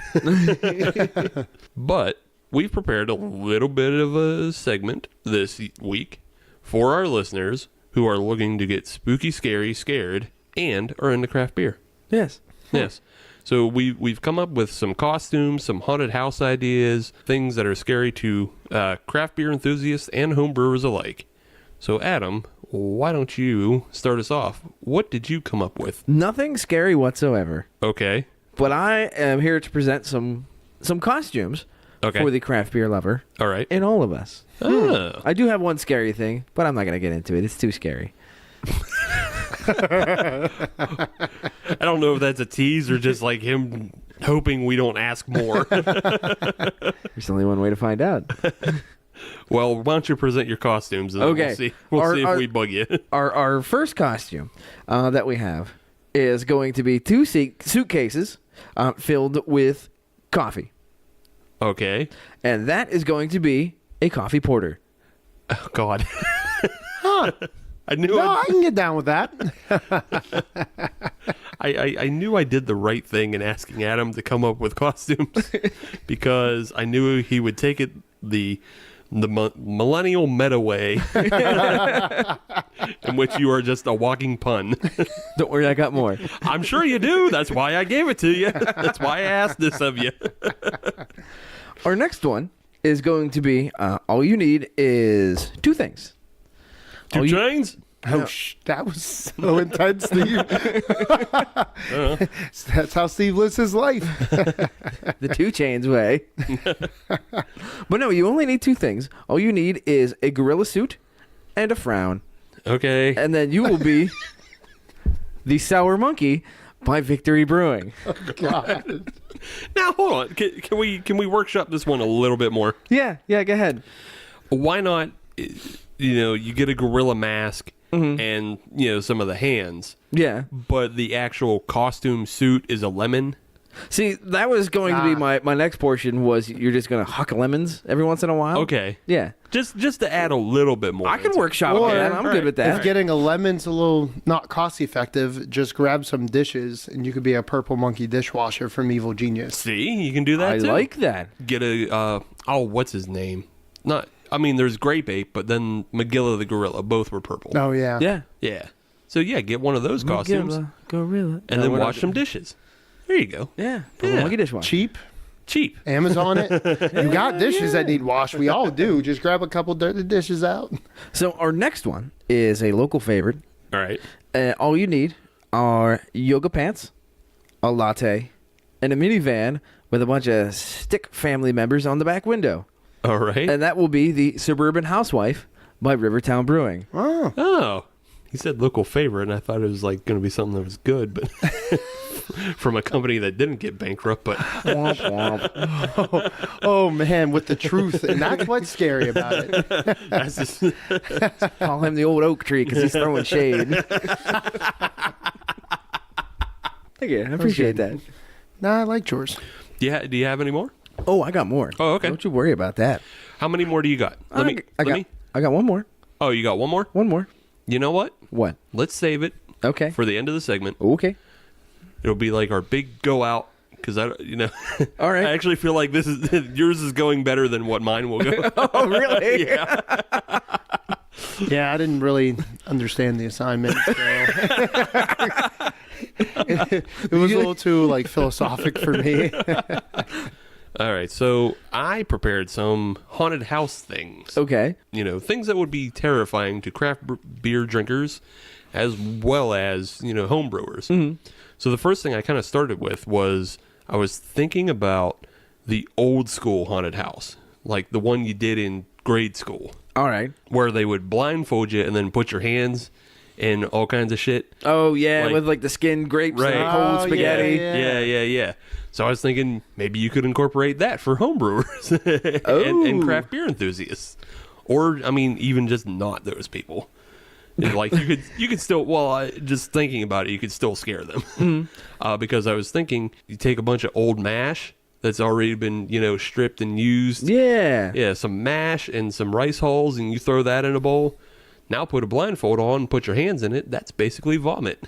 But we've prepared a little bit of a segment this week for our listeners who are looking to get spooky, scary, scared, and are into craft beer. Yes. Yes. So we've come up with some costumes, some haunted house ideas, things that are scary to craft beer enthusiasts and homebrewers alike. So Adam, why don't you start us off? What did you come up with? Nothing scary whatsoever. Okay. But I am here to present some costumes Okay. for the craft beer lover All right. in all of us. Oh. I do have one scary thing, but I'm not going to get into it. It's too scary. I don't know if that's a tease or just like him hoping we don't ask more. There's only one way to find out. Well, why don't you present your costumes and then Okay. we'll see. We'll see if we bug you. Our first costume that we have is going to be two suitcases filled with coffee. Okay. And that is going to be a coffee porter. Oh, God. Huh. I knew No, I can get down with that. I knew I did the right thing in asking Adam to come up with costumes because I knew he would take it the millennial meta way in which you are just a walking pun. Don't worry, I got more. I'm sure you do. That's why I gave it to you. That's why I asked this of you. Our next one is going to be all you need is two things. Two chains? Oh, that was so intense, Steve. That's how Steve lives his life. The 2 Chainz way. But no, you only need two things. All you need is a gorilla suit and a frown. Okay. And then you will be the Sour Monkey by Victory Brewing. God. Now hold on. Can we workshop this one a little bit more? Yeah, go ahead. Why not? You get a gorilla mask and some of the hands, Yeah. but the actual costume suit is a lemon. See, that was going to be my next portion was you're just going to huck lemons every once in a while. Okay. Yeah. Just to add a little bit more. I can into it. workshop Or- that. I'm good with that. If getting a lemon's a little not cost effective, just grab some dishes and you could be a purple monkey dishwasher from Evil Genius. See, you can do that I too. like that. Get a what's his name? There's Grape Ape, but then Magilla the gorilla. Both were purple. Oh, yeah. Yeah. Yeah. So yeah, get one of those costumes Gorilla. and then wash some dishes. There you go. Yeah. Purple Yeah. Monkey dishwasher. Cheap. Amazon it. You got dishes that need washed. We all do. Just grab a couple dirty dishes out. So our next one is a local favorite. All right. All you need are yoga pants, a latte, and a minivan with a bunch of stick family members on the back window. All right. And that will be the Suburban Housewife by Rivertown Brewing. Oh. Oh, He said local favorite, and I thought it was like going to be something that was good, but from a company that didn't get bankrupt. But Oh man, with the truth, and that's what's scary about it. that's just, Call him the old oak tree because he's throwing shade. Thank you. I appreciate that. Nah, I like yours. do you have any more? Oh, I got more. Oh, okay. Don't you worry about that. How many more do you got? I got one more. Oh, you got one more? One more. You know what? What? Let's save it Okay. for the end of the segment. Okay. It'll be like our big go out because All right. I actually feel like yours is going better than what mine will go. Oh, really? Yeah. Yeah, I didn't really understand the assignment. So. It was a little too like philosophic for me. All right, so I prepared some haunted house things. Okay. Things that would be terrifying to craft beer drinkers as well as, home brewers. Mm-hmm. So the first thing I kind of started with was I was thinking about the old school haunted house, like the one you did in grade school. All right. Where they would blindfold you and then put your hands in all kinds of shit. Oh, yeah, Like- with like the skinned grapes Right. and the cold Oh, spaghetti. Yeah. So I was thinking maybe you could incorporate that for homebrewers and craft beer enthusiasts, or even just not those people. And, like you could still. Well, just thinking about it, you could still scare them because I was thinking you take a bunch of old mash that's already been stripped and used. Yeah. Some mash and some rice hulls, and you throw that in a bowl. Now put a blindfold on, put your hands in it. That's basically vomit.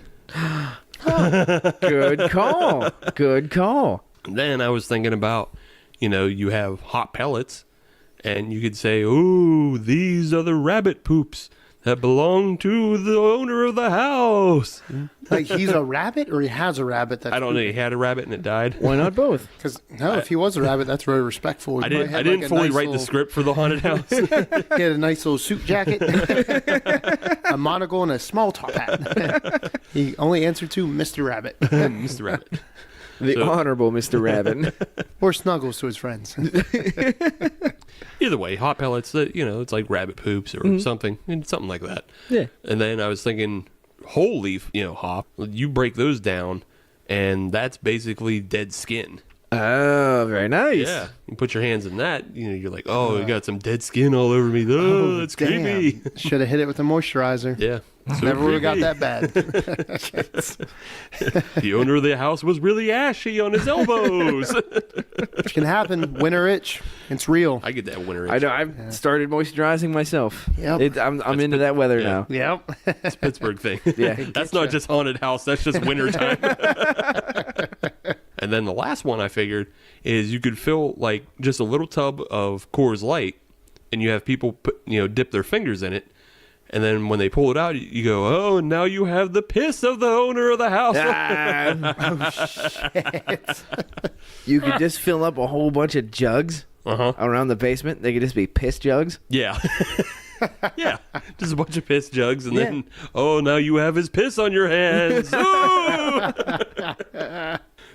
Good call. Good call. And then I was thinking about, you have hot pellets, and you could say, "Ooh, these are the rabbit poops that belong to the owner of the house." Like he's a rabbit, or he has a rabbit. That's I don't know. He had a rabbit and it died. Why not both? Because if he was a rabbit, that's very respectful. He I might didn't. have, I didn't like, a fully nice write the little- script for the haunted house. He had a nice little suit jacket, a monocle, and a small top hat. He only answered to Mr. Rabbit Mr. Rabbit. The So- Honorable Mr. Rabbit. or Snuggles to his friends. Either way, hot pellets. It's like rabbit poops or something like that. Yeah. And then I was thinking, whole leaf, hop. You break those down, and that's basically dead skin. Oh, very nice. Yeah, you put your hands in that. You're like, oh, you got some dead skin all over me. Oh, that's creepy. Should have hit it with a moisture. Yeah, so Never would have got creepy. that bad. The owner of the house was really ashy on his elbows. Which can happen. Winter itch. It's real. I get that winter itch. I know. I've started moisturizing myself. Yep. I'm into that weather yeah. now. Yep. It's a Pittsburgh thing. Yeah. That's not just haunted house. That's just winter time. And then the last one I figured is you could fill like just a little tub of Coors Light, and you have people dip their fingers in it, and then when they pull it out, you go, oh, now you have the piss of the owner of the house. You could just fill up a whole bunch of jugs around the basement. They could just be piss jugs. Yeah. Yeah, just a bunch of piss jugs, and then, oh, now you have his piss on your hands. Ooh!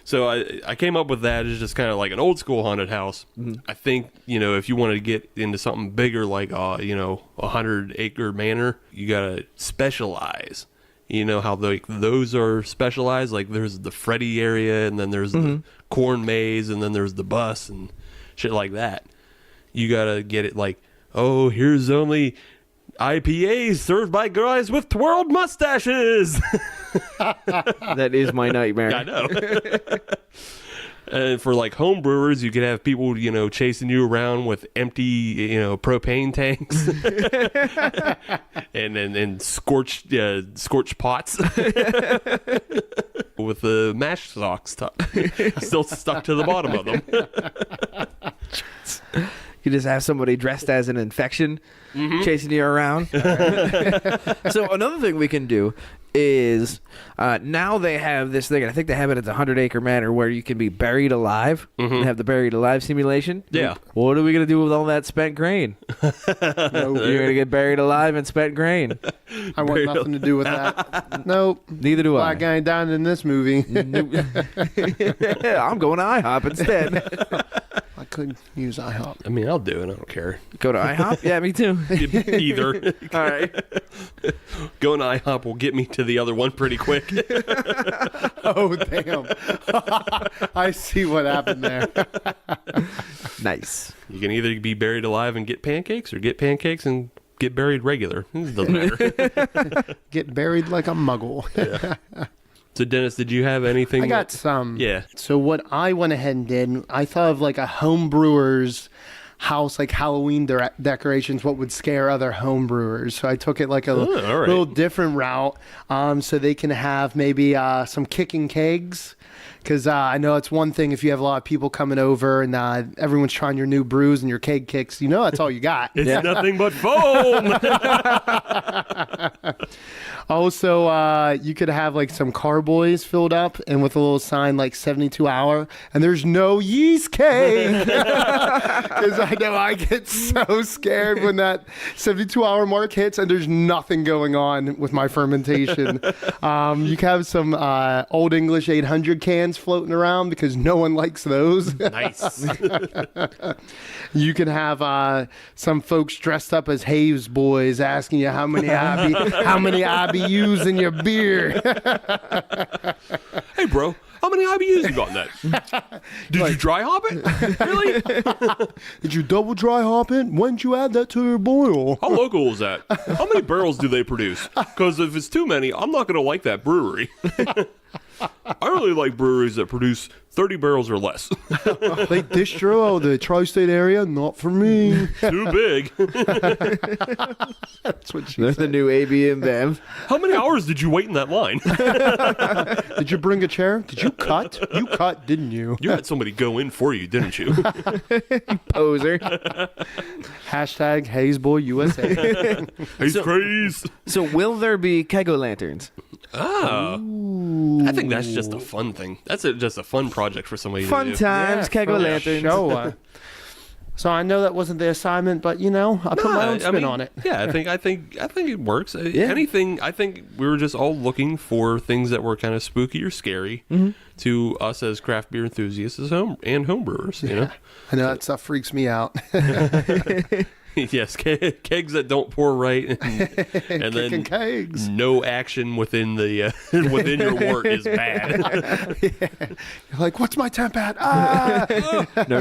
So I came up with that as just kind of like an old school haunted house. I think, if you wanted to get into something bigger like, 100-acre manor, you got to specialize. How those are specialized? Like there's the Freddy area, and then there's the corn maze, and then there's the bus and shit like that. You got to get it like, oh, here's only IPAs served by guys with twirled mustaches. That is my nightmare. I know. And for like home brewers, you could have people, chasing you around with empty, propane tanks, and scorched pots with the mash socks still stuck to the bottom of them. You just have somebody dressed as an infection chasing you around. So another thing we can do is now they have this thing, and I think they have it at the 100-acre manor, where you can be buried alive and have the buried alive simulation. Yeah. What are we going to do with all that spent grain? You're going to get buried alive and spent grain. I want nothing to do with that. Nope. Neither do I. Black guy down in this movie. I'm going to IHOP instead. Like could use IHOP. I mean, I'll do it. I don't care. Go to IHOP? Yeah, me too. Either. All right. Going to IHOP will get me to the other one pretty quick. Oh, damn. I see what happened there. Nice. You can either be buried alive and get pancakes, or get pancakes and get buried regular. It doesn't matter. Get buried like a muggle. Yeah. So, Dennis, did you have anything? I got some. Yeah. So what I went ahead and did, I thought of like a home brewer's house, like Halloween decorations, what would scare other home brewers. So I took it like a all right. little different route, so they can have maybe some kicking kegs. Because I know it's one thing if you have a lot of people coming over and everyone's trying your new brews and your keg kicks, that's all you got. It's nothing but foam. Also, you could have like some carboys filled up and with a little sign like 72 hour, and there's no yeast cake. Because I know I get so scared when that 72 hour mark hits and there's nothing going on with my fermentation. You can have some Old English 800 cans floating around because no one likes those. Nice. You can have some folks dressed up as Haves boys asking you how many IBUs in your beer. Hey, bro, how many IBUs you got in that? Did you dry hop it? Really? Did you double dry hop it? When did you add that to your boil? How local is that? How many barrels do they produce? Because if it's too many, I'm not going to like that brewery. I really like breweries that produce 30 barrels or less. Like distro out of the tri-state area, not for me. Too big. That's what she There's the said. new AB and BAM. How many hours did you wait in that line? Did you bring a chair? Did you cut? You cut, didn't you? You had somebody go in for you, didn't you? Poser. Hashtag Hazeboy USA. He's crazy. So will there be kego lanterns? Oh. I think that's just a fun thing. That's just a fun project for somebody Fun to do. times, kego for a lanterns. show. So I know that wasn't the assignment, but I put my own spin on it. Yeah, I think it works. Anything. I think we were just all looking for things that were kind of spooky or scary to us as craft beer enthusiasts as home brewers. You know. I know that stuff freaks me out. Yes, kegs that don't pour right, and then kegs. no action within the within your wort is bad. You're like, what's my temp at? Ah! No.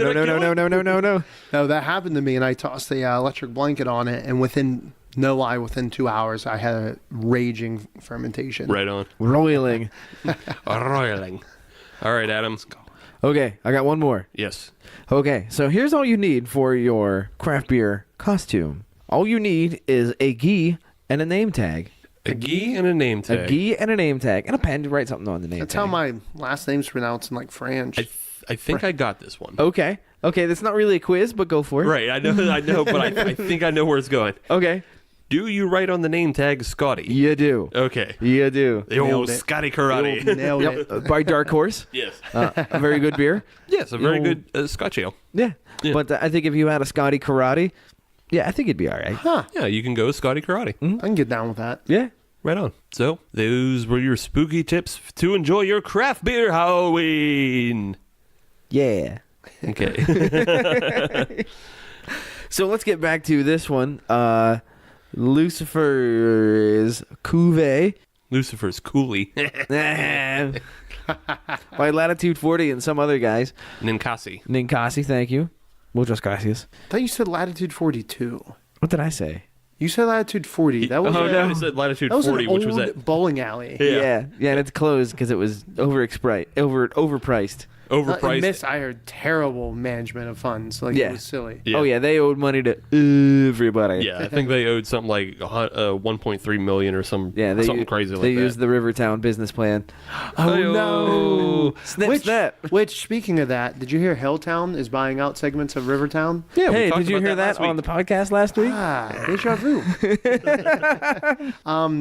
No, that happened to me, and I tossed the electric blanket on it, and within 2 hours, I had a raging fermentation. Right on. Roiling. Roiling. All right, Adam. Okay, I got one more. Yes. Okay, so here's all you need for your craft beer costume. All you need is a gi and a name tag. A gi and a name tag. A gi and a name tag. And a pen to write something on the name That's tag. how my last name's pronounced in like French. I think I got this one. Okay, that's not really a quiz, but go for it. Right, I know, but I think I know where it's going. Okay. Do you write on the name tag Scotty? You do. Okay. You do. The old Nailed it. Scotty Karate. Nailed it. By Dark Horse. Yes. A very good beer. Yes, a very good Scotch ale. Yeah. Yeah. But I think if you had a Scotty Karate, I think it'd be all right. Huh. Yeah, you can go Scotty Karate. I can get down with that. Yeah. Right on. So, those were your spooky tips to enjoy your craft beer Halloween. Yeah. Okay. So let's get back to this one. Lucifer's Cuvée. Lucifer's Coolie. By Latitude 40 and some other guys. Ninkasi. Ninkasi, thank you. Muchas gracias. I thought you said Latitude 42. What did I say? You said Latitude 40. That was, I said Latitude that was 40, an which was old at bowling alley. Yeah. Yeah, and it's closed because it was overpriced. overpriced. I heard terrible management of funds. Like, Yeah. it was silly. Yeah. Oh, yeah, they owed money to everybody. Yeah, I think they owed something like 1.3 million or something crazy like that. They used the Rivertown business plan. Oh, Hey-o. no. Snip, snap. Which, speaking of that, did you hear Hilltown is buying out segments of Rivertown? Yeah, we Hey, talked did you about hear that last on the week. podcast last week? Ah, deja vu.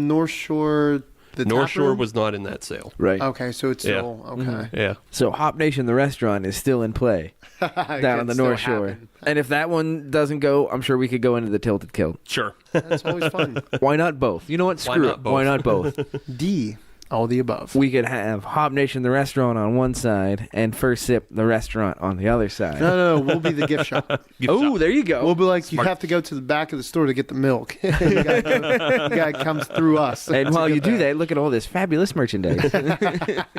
North Shore, the North tap Shore room? was not in that sale. Right. Okay, so it's Yeah. still, okay. Yeah. So Hop Nation, the restaurant, is still in play down on the North Shore. And if that one doesn't go, I'm sure we could go into the Tilted Kilt. Sure. That's always fun. Why not both? You know what? Why Screw not it. both? Why not both? D. All the above. We could have Hop Nation, the restaurant, on one side, and First Sip, the restaurant, on the other side. No, we'll be the gift shop. There you go. We'll be like, you have to go to the back of the store to get the milk. You gotta come through us. And while you do that, look at all this fabulous merchandise.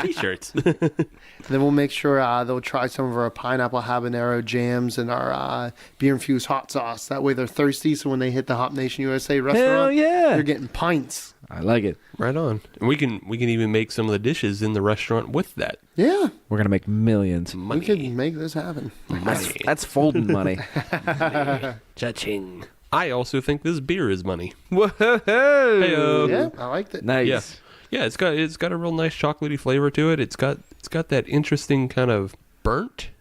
T-shirts. Then we'll make sure they'll try some of our pineapple habanero jams and our beer-infused hot sauce. That way they're thirsty, so when they hit the Hop Nation USA restaurant, Hell yeah. they're getting pints. I like it. Right on. And we can even make some of the dishes in the restaurant with that. Yeah. We're going to make millions. We can make this happen. That's folding money. Cha-ching. I also think this beer is money. Whoa. Heyo. Yeah, I liked it. Nice. Yeah, it's got a real nice chocolatey flavor to it. It's got that interesting kind of burnt.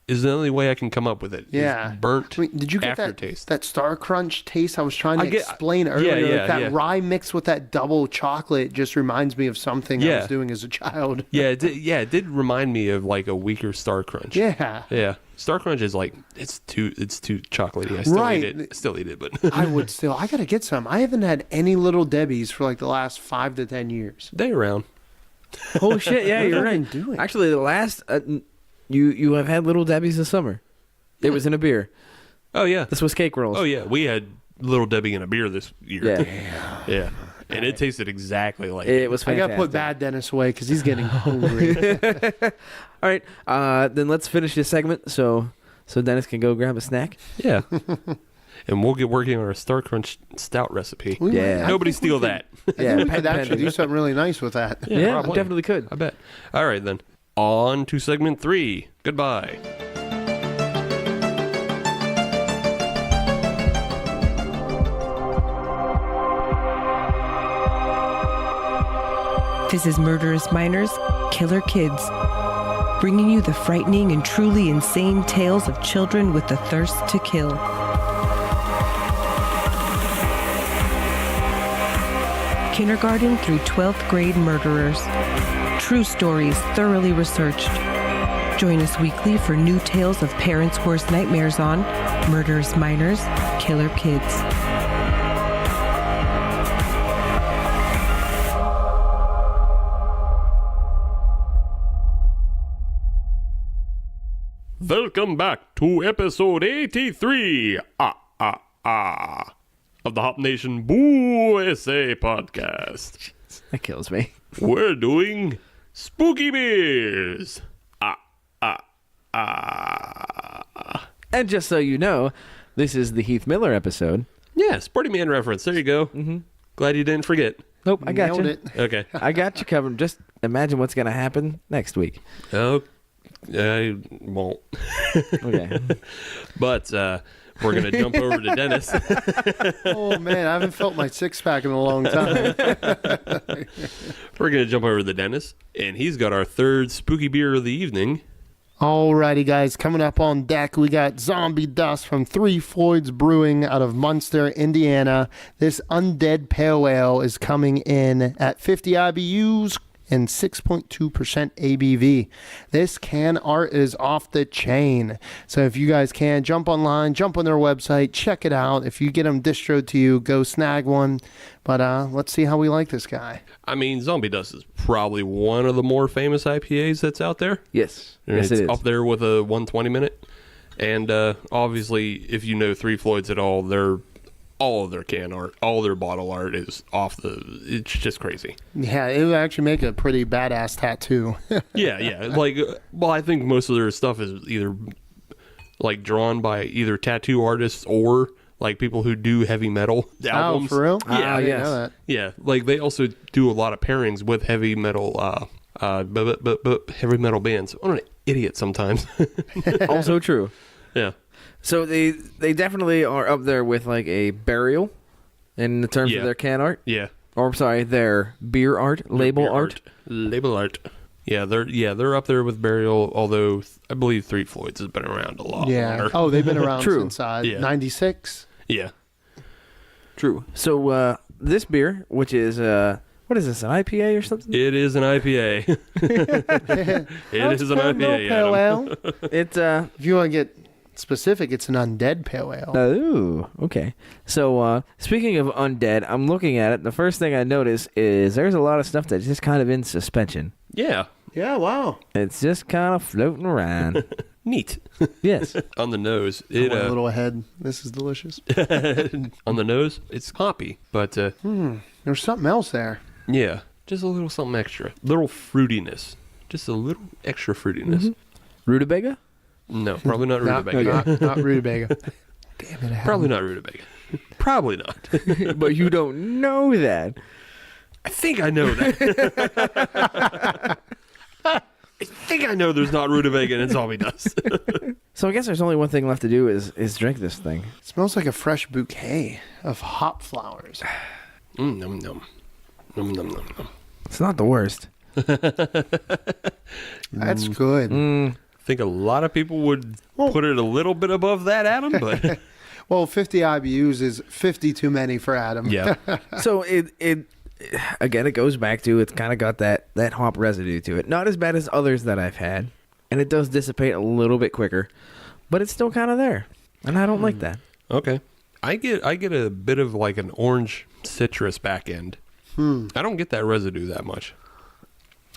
Is the only way I can come up with it. Yeah. Burnt Did you get aftertaste. that Star Crunch taste I was trying to explain earlier? Yeah, like that rye mixed with that double chocolate just reminds me of something I was doing as a child. It did remind me of like a weaker Star Crunch. Yeah. Yeah. Star Crunch is like it's too chocolately. I still eat it, but I gotta get some. I haven't had any Little Debbie's for like the last 5 to 10 years. they around. Oh, shit. Yeah, you're What am I right. doing? Actually, the last... You have had Little Debbie's this summer. It was in a beer. Oh yeah. This was cake rolls. Oh yeah. We had Little Debbie in a beer this year. Yeah. Yeah. And it tasted exactly like It was I fantastic. gotta put Bad Dennis away because he's getting hungry. All right. Then let's finish this segment so Dennis can go grab a snack. Yeah. And we'll get working on our Star Crunch stout recipe. Yeah. Nobody steal that. I think we could actually do something really nice with that. Yeah, probably. definitely could. I bet. All right, then. On to segment 3. Goodbye. This is Murderous Minors, Killer Kids, bringing you the frightening and truly insane tales of children with the thirst to kill. Kindergarten through 12th grade murderers. True stories thoroughly researched. Join us weekly for new tales of parents' worst nightmares on Murderous Minors, Killer Kids. Welcome back to episode 83 of the Hop Nation USA podcast. That kills me. We're doing spooky beers. And just so you know, this is the Heath Miller episode. Yeah, Sporty Man reference. There you go. Mm-hmm. Glad you didn't forget. Nope, I got Nailed you. it. Okay. I got you covered. Just imagine what's going to happen next week. Oh, I won't. Okay. But we're going to jump over to Dennis. Oh, man, I haven't felt my six-pack in a long time. We're going to jump over to Dennis, and he's got our third spooky beer of the evening. Alrighty, guys, coming up on deck, we got Zombie Dust from Floyds Brewing out of Munster, Indiana. This undead pale ale is coming in at 50 IBUs and 6.2% ABV. This can art is off the chain. So if you guys can, jump online, jump on their website, check it out. If you get them distroed to you, go snag one. But let's see how we like this guy. I mean, Zombie Dust is probably one of the more famous IPAs that's out there. Yes. Yes, It's it is. up there with a 120 minute. And obviously, if you know Floyds at all, all of their can art, all their bottle art is it's just crazy. Yeah, it would actually make a pretty badass tattoo. Yeah. Like, well, I think most of their stuff is either like drawn by either tattoo artists or like people who do heavy metal albums. Oh, for real? Yeah, I didn't yes. know that. Yeah, like they also do a lot of pairings with heavy metal, heavy metal bands. I'm an idiot sometimes. Also true. Yeah. So they definitely are up there with like a Burial in the terms Yeah. of their can art. Yeah. Or I'm sorry, their beer art, label Beer art. label art. Yeah, they're up there with Burial. Although I believe Floyds has been around a lot Yeah. longer. Oh, they've been around True. since Yeah. 96. Yeah, True. So this beer, which is what is this, an IPA or something? it is an IPA. It is an IPA. Pale Adam. ale. It's If you want to get specific, it's an undead pale ale. Oh, okay. So, speaking of undead, I'm looking at it. The first thing I notice is there's a lot of stuff that's just kind of in suspension. Yeah. Yeah, wow. It's just kind of floating around. Neat. Yes. On the nose. I went a little ahead. This is delicious. On the nose, it's hoppy, but There's something else there. yeah, just a little something extra. Little fruitiness. Just a little extra fruitiness. Rutabaga? No, probably not rutabaga. Not rutabaga. Damn it. Probably not rutabaga. Probably not. But you don't know that. I think I know that. I think I know there's not rutabaga in zombie dust. So I guess there's only one thing left to do is drink this thing. It smells like a fresh bouquet of hop flowers. Num num. Num num num num. It's not the worst. That's good. I think a lot of people would put it a little bit above that, Adam, but Well, 50 IBUs is 50 too many for Adam. yeah. So it again, it goes back to it's kind of got that hop residue to it. Not as bad as others that I've had, and it does dissipate a little bit quicker, but it's still kind of there, and I don't like that. Okay. I get a bit of like an orange citrus back end. I don't get that residue that much.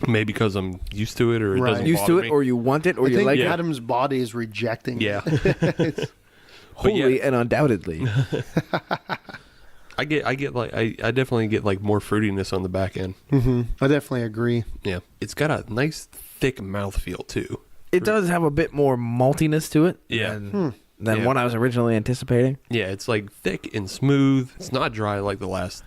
Maybe because I'm used to it, or it Right. doesn't Used bother to it, me. or you want it, or I you think like Adam's body is rejecting Yeah. it. wholly and undoubtedly. I definitely get like more fruitiness on the back end. I definitely agree. Yeah. It's got a nice thick mouthfeel too. It does have a bit more maltiness to it Yeah. than Yeah. what I was originally anticipating. Yeah, it's like thick and smooth. It's not dry like the last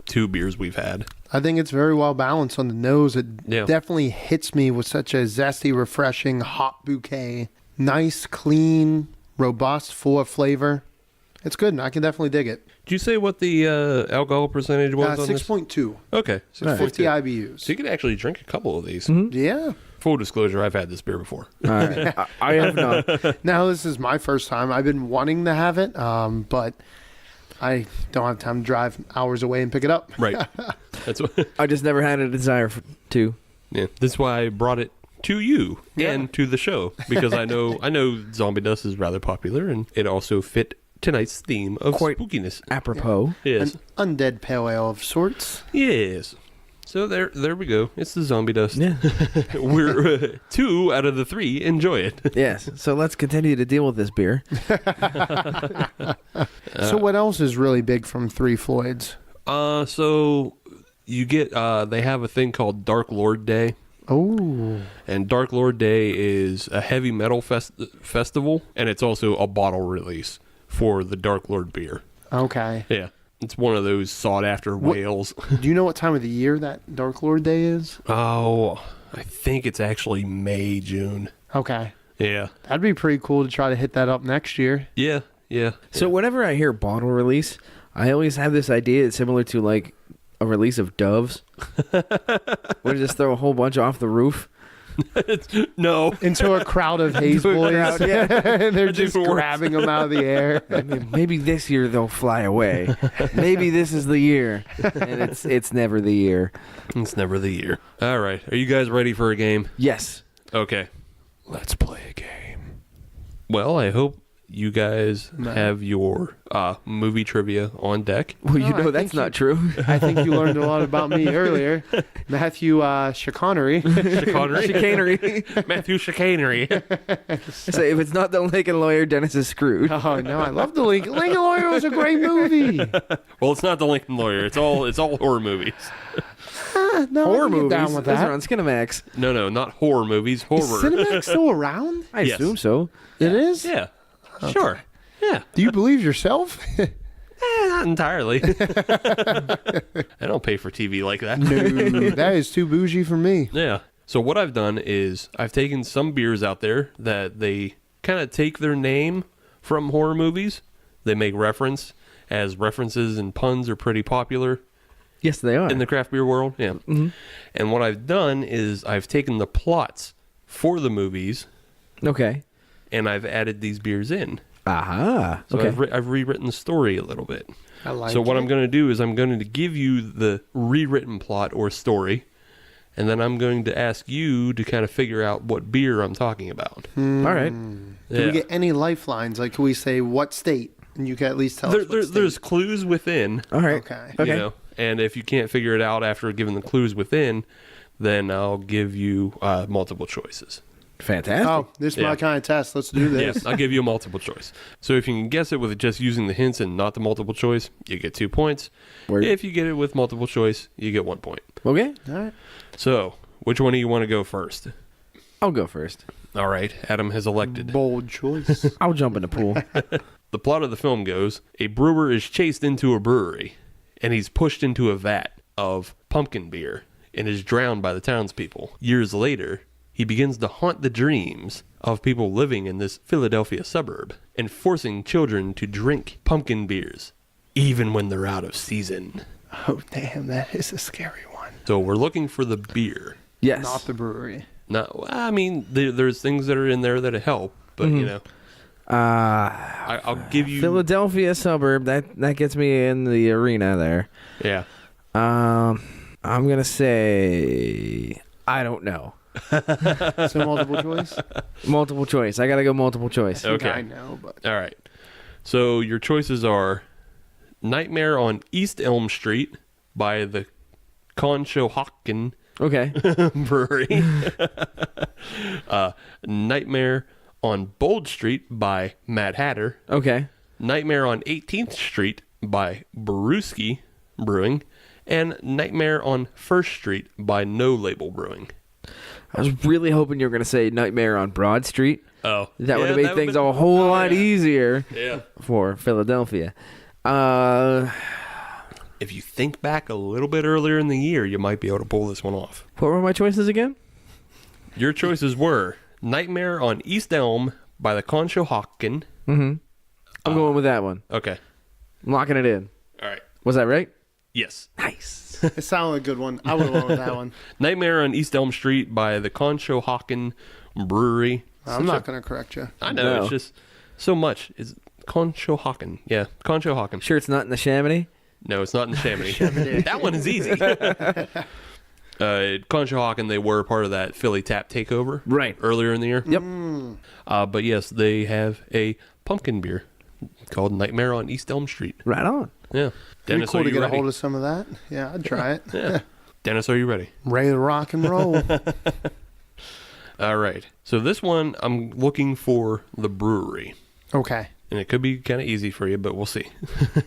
2 beers we've had. I think it's very well balanced on the nose. It Yeah. definitely hits me with such a zesty, refreshing hop bouquet. Nice, clean, robust, full of flavor. It's good. I can definitely dig it. Did you say what the alcohol percentage was on this? 6.2. Okay. 50 6.2. IBUs. So you could actually drink a couple of these. Yeah. Full disclosure, I've had this beer before. All right. I have not. Now, this is my first time. I've been wanting to have it, but I don't have time to drive hours away and pick it up. Right. That's what. I just never had a desire to. Yeah. That's why I brought it to you and to the show, because I know zombie dust is rather popular, and it also fit tonight's theme of Quite spookiness. Apropos. Yes. An undead pale ale of sorts. Yes. So there we go. It's the zombie dust. Yeah. We're 2 out of the 3 enjoy it. Yes. So let's continue to deal with this beer. So what else is really big from Three Floyds? So you get they have a thing called Dark Lord Day. Oh. And Dark Lord Day is a heavy metal festival, and it's also a bottle release for the Dark Lord beer. Okay. Yeah. It's one of those sought-after whales. Do you know what time of the year that Dark Lord Day is? Oh, I think it's actually May, June. Okay. Yeah. That'd be pretty cool to try to hit that up next year. Yeah. Yeah. So whenever I hear bottle release, I always have this idea it's similar to like a release of doves. Where you just throw a whole bunch off the roof. No. Into a crowd of haze boys. crowd, yeah. And they're That just didn't work. grabbing them out of the air. I mean, maybe this year they'll fly away. Maybe this is the year. And it's never the year. It's never the year. All right. Are you guys ready for a game? Yes. Okay. Let's play a game. Well, I hope you guys have your movie trivia on deck. Well, you No, I know that's think not true. I think you learned a lot about me earlier. Matthew Chicanery. Chicanery. Matthew Chicanery. So if it's not the Lincoln Lawyer, Dennis is screwed. Oh, no, I love the Lincoln. Lincoln Lawyer was a great movie. Well, it's not the Lincoln Lawyer. It's all horror movies. No, Horror I can get movies. down with Those that. are on Skinamax. No, not horror movies. Horror. Is Cinemax still around? I Yes. assume so. It is? Yeah. Sure. Yeah. Do you believe yourself? Not entirely. I don't pay for TV like that. No, that is too bougie for me. Yeah. So what I've done is I've taken some beers out there that they kind of take their name from horror movies. They make reference, as references and puns are pretty popular Yes, they are. in the craft beer world. Yeah. Mm-hmm. And what I've done is I've taken the plots for the movies Okay. and I've added these beers in. Aha. So Okay. I've rewritten the story a little bit. I like So what it. I'm going to do is I'm going to give you the rewritten plot or story, and then I'm going to ask you to kind of figure out what beer I'm talking about. All right. Do we get any lifelines? Like, can we say what state? And you can at least tell us what state. There's clues within. All right. Okay. You know, and if you can't figure it out after giving the clues within, then I'll give you multiple choices. Fantastic. Oh, this is my kind of test. Let's do this. Yes, I'll give you a multiple choice. So if you can guess it with just using the hints and not the multiple choice, you get 2 points. Word. If you get it with multiple choice, you get 1 point. Okay. All right. So, which one do you want to go first? I'll go first. All right, Adam has elected. Bold choice. I'll jump in the pool. The plot of the film goes, a brewer is chased into a brewery, and he's pushed into a vat of pumpkin beer and is drowned by the townspeople. Years later, he begins to haunt the dreams of people living in this Philadelphia suburb and forcing children to drink pumpkin beers, even when they're out of season. Oh, damn. That is a scary one. So we're looking for the beer. Yes. Not the brewery. No, I mean, there's things that are in there that help, but, you know. I'll give you... Philadelphia suburb. That gets me in the arena there. Yeah. I'm going to say... I don't know. So multiple choice? Multiple choice. I got to go multiple choice. Okay. I know, but... All right. So your choices are Nightmare on East Elm Street by the Conshohocken Okay. Brewery. Nightmare on Bold Street by Mad Hatter. Okay. Nightmare on 18th Street by Brewski Brewing. And Nightmare on First Street by No Label Brewing. I was really hoping you were going to say Nightmare on Broad Street. Oh. That would have made things a whole lot easier Yeah. for Philadelphia. If you think back a little bit earlier in the year, you might be able to pull this one off. What were my choices again? Your choices were Nightmare on East Elm by the Conshohocken. I'm going with that one. Okay. I'm locking it in. All right. Was that right? Yes. Nice. It sounded like a good one. I would have went with that one. Nightmare on East Elm Street by the Conshohocken Brewery. I'm not going to correct you. I know, No. it's just so much. It's Conshohocken. Yeah, Conshohocken. Sure it's not in the Chamonix? No, it's not in Chamonix. That one is easy. Conshohocken, they were part of that Philly Tap takeover. Right. Earlier in the year. Yep. But yes, they have a pumpkin beer called Nightmare on East Elm Street. Right on. Yeah. Pretty Dennis, cool are to you get ready? a hold of some of that. Yeah, I'd try it. Yeah. Dennis, are you ready? Ready to rock and roll. All right. So this one, I'm looking for the brewery. Okay. And it could be kind of easy for you, but we'll see.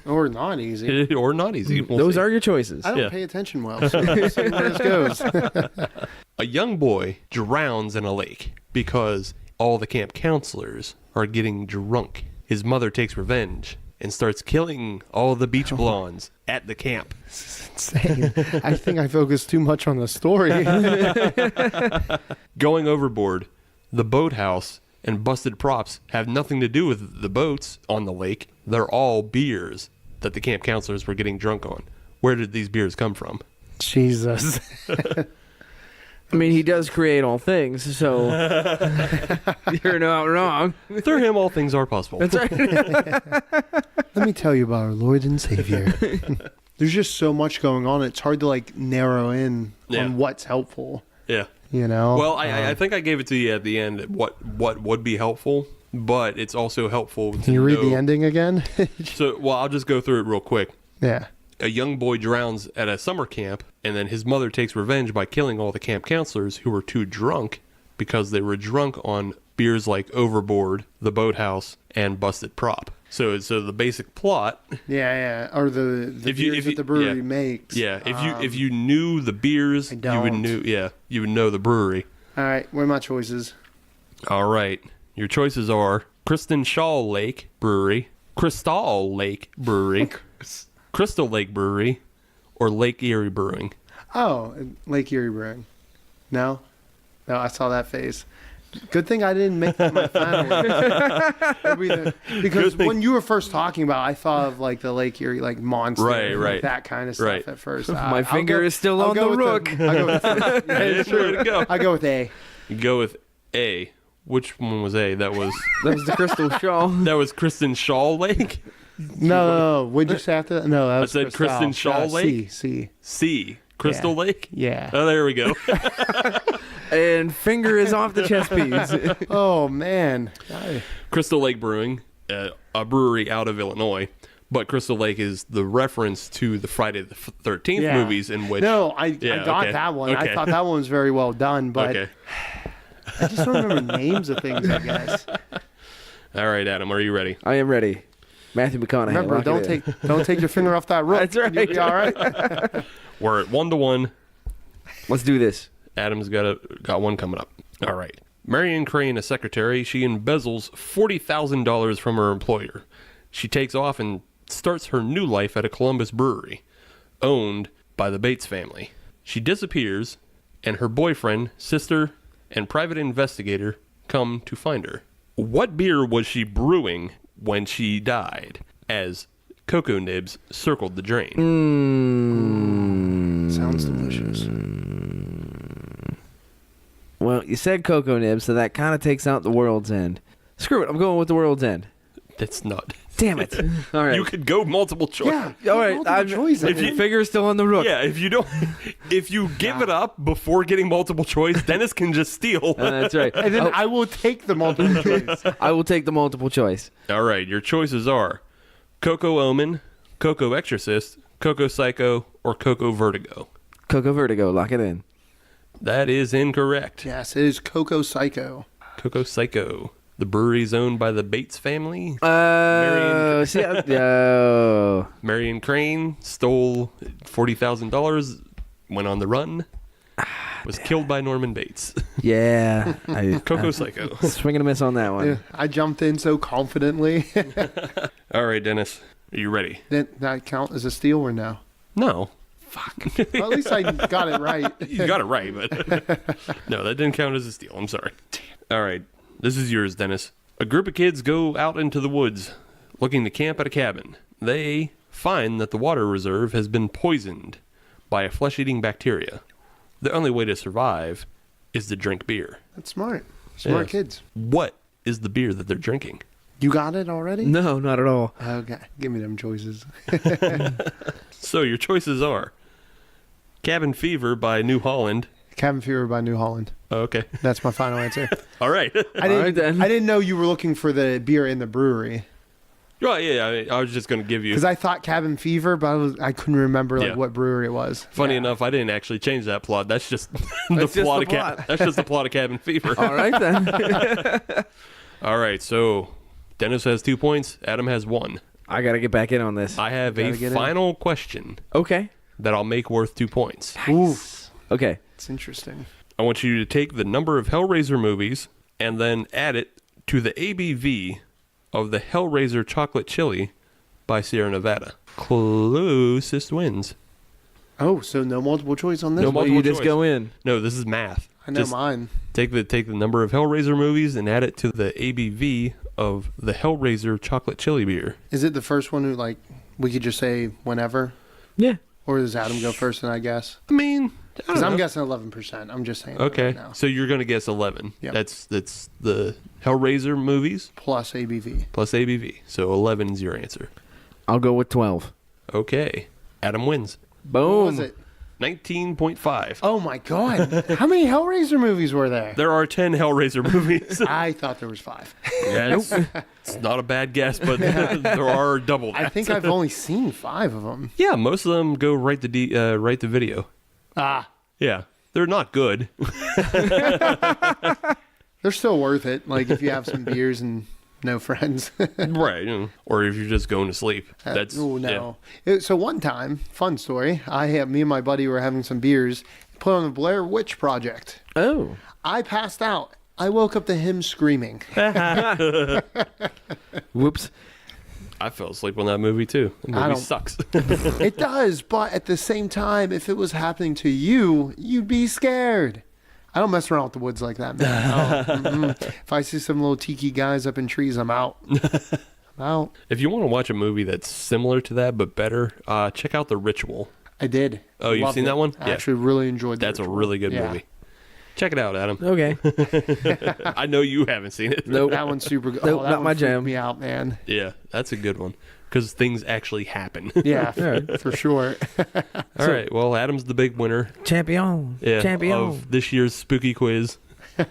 Or not easy. Or not easy. We'll Those see. are your choices. I don't Yeah. pay attention well, so we'll see where this goes. A young boy drowns in a lake because all the camp counselors are getting drunk. His mother takes revenge and starts killing all the beach blondes at the camp. Insane. I think I focused too much on the story. Going overboard, the boathouse and busted props have nothing to do with the boats on the lake. They're all beers that the camp counselors were getting drunk on. Where did these beers come from? Jesus. I mean, he does create all things, so you're not wrong. Through him, all things are possible. That's right. Let me tell you about our Lord and Savior. There's just so much going on. It's hard to like narrow in Yeah. on what's helpful. Yeah. You know. Well, I think I gave it to you at the end. What would be helpful, but it's also helpful. Can you read the ending again? So, well, I'll just go through it real quick. Yeah. A young boy drowns at a summer camp, and then his mother takes revenge by killing all the camp counselors who were too drunk because they were drunk on beers like Overboard, The Boathouse, and Busted Prop. So the basic plot. Yeah. Or the beers that the brewery makes. Yeah, if you knew the beers, I you would don't. you would know the brewery. All right. What are my choices? All right, your choices are Kristen Shaw Lake Brewery, Crystal Lake Brewery, Crystal Lake Brewery, or Lake Erie Brewing. Oh, Lake Erie Brewing. No, I saw that face. Good thing I didn't make that my final list. Because when you were first talking about it, I thought of like the Lake Erie, like Monster, Right. like that kind of stuff at first. My finger is still on the rook. I'll go with That's the way to go. I go with A. You go with A. Which one was A? That was the Crystal Shaw. that was Kristen Shaw Lake. No. What'd you say after that? No, that was said Kristen Shaw Lake? C. C. Crystal Lake? Yeah. Oh, there we go. And finger is off the chess piece. Oh, man. Crystal Lake Brewing, a brewery out of Illinois. But Crystal Lake is the reference to the Friday the 13th Yeah. movies in which... No, I got okay. that one. Okay. I thought that one was very well done, but Okay. I just don't remember names of things, I guess. All right, Adam, are you ready? I am ready. Matthew McConaughey. Remember, lock it in. don't take your finger off that rope. That's right. You'll be all right. We're at 1-1. Let's do this. Adam's got one coming up. All right. Marion Crane, a secretary, she embezzles $40,000 from her employer. She takes off and starts her new life at a Columbus brewery, owned by the Bates family. She disappears, and her boyfriend, sister, and private investigator come to find her. What beer was she brewing when she died, as cocoa nibs circled the drain? Sounds delicious. Well, you said cocoa nibs, so that kind of takes out the World's End. Screw it. I'm going with the World's End. That's not. Damn it. All right. You could go multiple choice. Yeah. All right. Choices. If finger's still on the rook. Yeah, if you give it up before getting multiple choice, Dennis can just steal. That's right. And then I will take the multiple choice. I will take the multiple choice. All right, your choices are Cocoa Omen, Cocoa Exorcist, Cocoa Psycho, or Cocoa Vertigo. Cocoa Vertigo. Lock it in. That is incorrect. Yes, it is Cocoa Psycho. Cocoa Psycho. The brewery is owned by the Bates family. Marion Crane stole $40,000, went on the run, was killed by Norman Bates. Yeah. Cocoa Psycho. Swing and a miss on that one. Yeah, I jumped in so confidently. All right, Dennis, are you ready? Did that count as a steal or no? No. Well, at least I got it right. You got it right, but no, that didn't count as a steal. I'm sorry. All right, this is yours, Dennis. A group of kids go out into the woods looking to camp at a cabin. They find that the water reserve has been poisoned by a flesh-eating bacteria. The only way to survive is to drink beer. That's smart. Smart Yes. kids. What is the beer that they're drinking? You got it already? No, not at all. Okay, give me them choices. So your choices are Cabin Fever by New Holland. Cabin Fever by New Holland. Oh, okay. That's my final answer. All right. I didn't know you were looking for the beer in the brewery. Well, yeah, I was just going to give you... Because I thought Cabin Fever, but I couldn't remember Yeah. what brewery it was. Funny Yeah. enough, I didn't actually change that plot. That's just That's just plot the of plot. That's just the plot of Cabin Fever. All right, then. All right, so Dennis has 2 points. Adam has 1. I got to get back in on this. I have a Gotta get in. final question Okay. that I'll make worth 2 points. Ooh, Okay. it's interesting. I want you to take the number of Hellraiser movies and then add it to the ABV of the Hellraiser chocolate chili by Sierra Nevada. Closest wins. Oh, so no multiple choice on this No one? Well, multiple you just choice. go in. No, this is math. I know Just mine. take the number of Hellraiser movies and add it to the ABV of the Hellraiser chocolate chili beer. Is it the first one who, like, we could just say whenever? Yeah. Or does Adam go first and I guess? I mean, Because I'm guessing 11%. I'm just saying that Okay, right now. so you're going to guess 11. Yep. That's the Hellraiser movies Plus ABV. plus ABV. So 11 is your answer. I'll go with 12. Okay, Adam wins. Boom. What was it? 19.5. Oh my God. How many Hellraiser movies were there? There are 10 Hellraiser movies. I thought there was 5. Yeah, it's not a bad guess, but there are double that. I think I've only seen 5 of them. Yeah, most of them go right to video. Ah, Yeah, they're not good. they're still worth it. Like if you have some beers and no friends. Right. Or if you're just going to sleep. That's Oh no. So one time, fun story. Me and my buddy were having some beers. Put on the Blair Witch Project. Oh. I passed out. I woke up to him screaming. Whoops. I fell asleep on that movie too. The I movie don't- sucks. It does, but at the same time, if it was happening to you, you'd be scared. I don't mess around with the woods like that, man. If I see some little tiki guys up in trees, I'm out. I'm out. If you want to watch a movie that's similar to that but better, check out The Ritual. I did. Oh, you've Loved seen it. that one? I Yeah. actually really enjoyed that. That's a really good movie. Check it out, Adam. Okay. I know you haven't seen it. Nope. That one's super good. Nope, that not one my freaked jam. me out, man. Yeah, that's a good one. because things actually happen. Yeah, for sure. All right. Well, Adam's the big winner. Champion. Of this year's spooky quiz,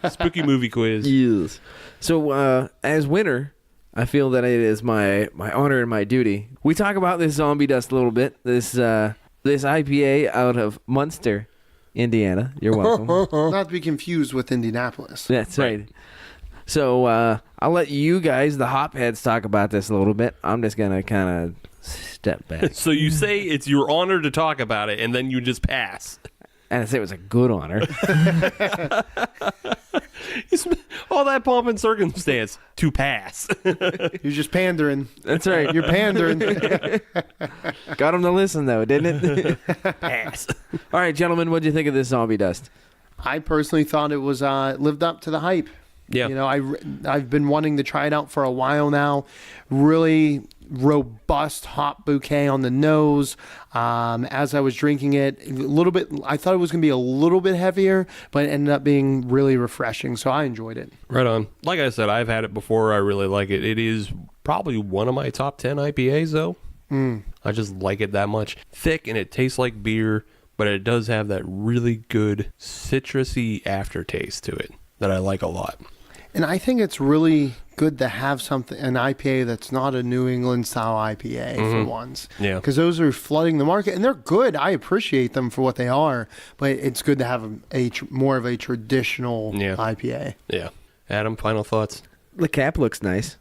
spooky movie quiz. Yes. So, as winner, I feel that it is my honor and my duty. We talk about this zombie dust a little bit. This IPA out of Munster, Indiana. You're welcome. Not to be confused with Indianapolis. That's right. So I'll let you guys, the hopheads, talk about this a little bit. I'm just gonna kind of step back. So you say it's your honor to talk about it, and then you just pass. And I say it was a good honor. All that pomp and circumstance to pass. You're just pandering. That's right. You're pandering. Got them to listen though, didn't it? Pass. All right, gentlemen, what do you think of this zombie dust? I personally thought it was lived up to the hype. Yeah. You know, I've been wanting to try it out for a while now. Really robust hop bouquet on the nose. As I was drinking it, a little bit, I thought it was going to be a little bit heavier, but it ended up being really refreshing. So I enjoyed it. Right on. Like I said, I've had it before. I really like it. It is probably one of my top 10 IPAs, though. I just like it that much. Thick, and it tastes like beer, but it does have that really good citrusy aftertaste to it that I like a lot. And I think it's really good to have an IPA that's not a New England style IPA for once. Yeah. Because those are flooding the market, and they're good. I appreciate them for what they are, but it's good to have more of a traditional IPA. Yeah. Adam, final thoughts? The cap looks nice.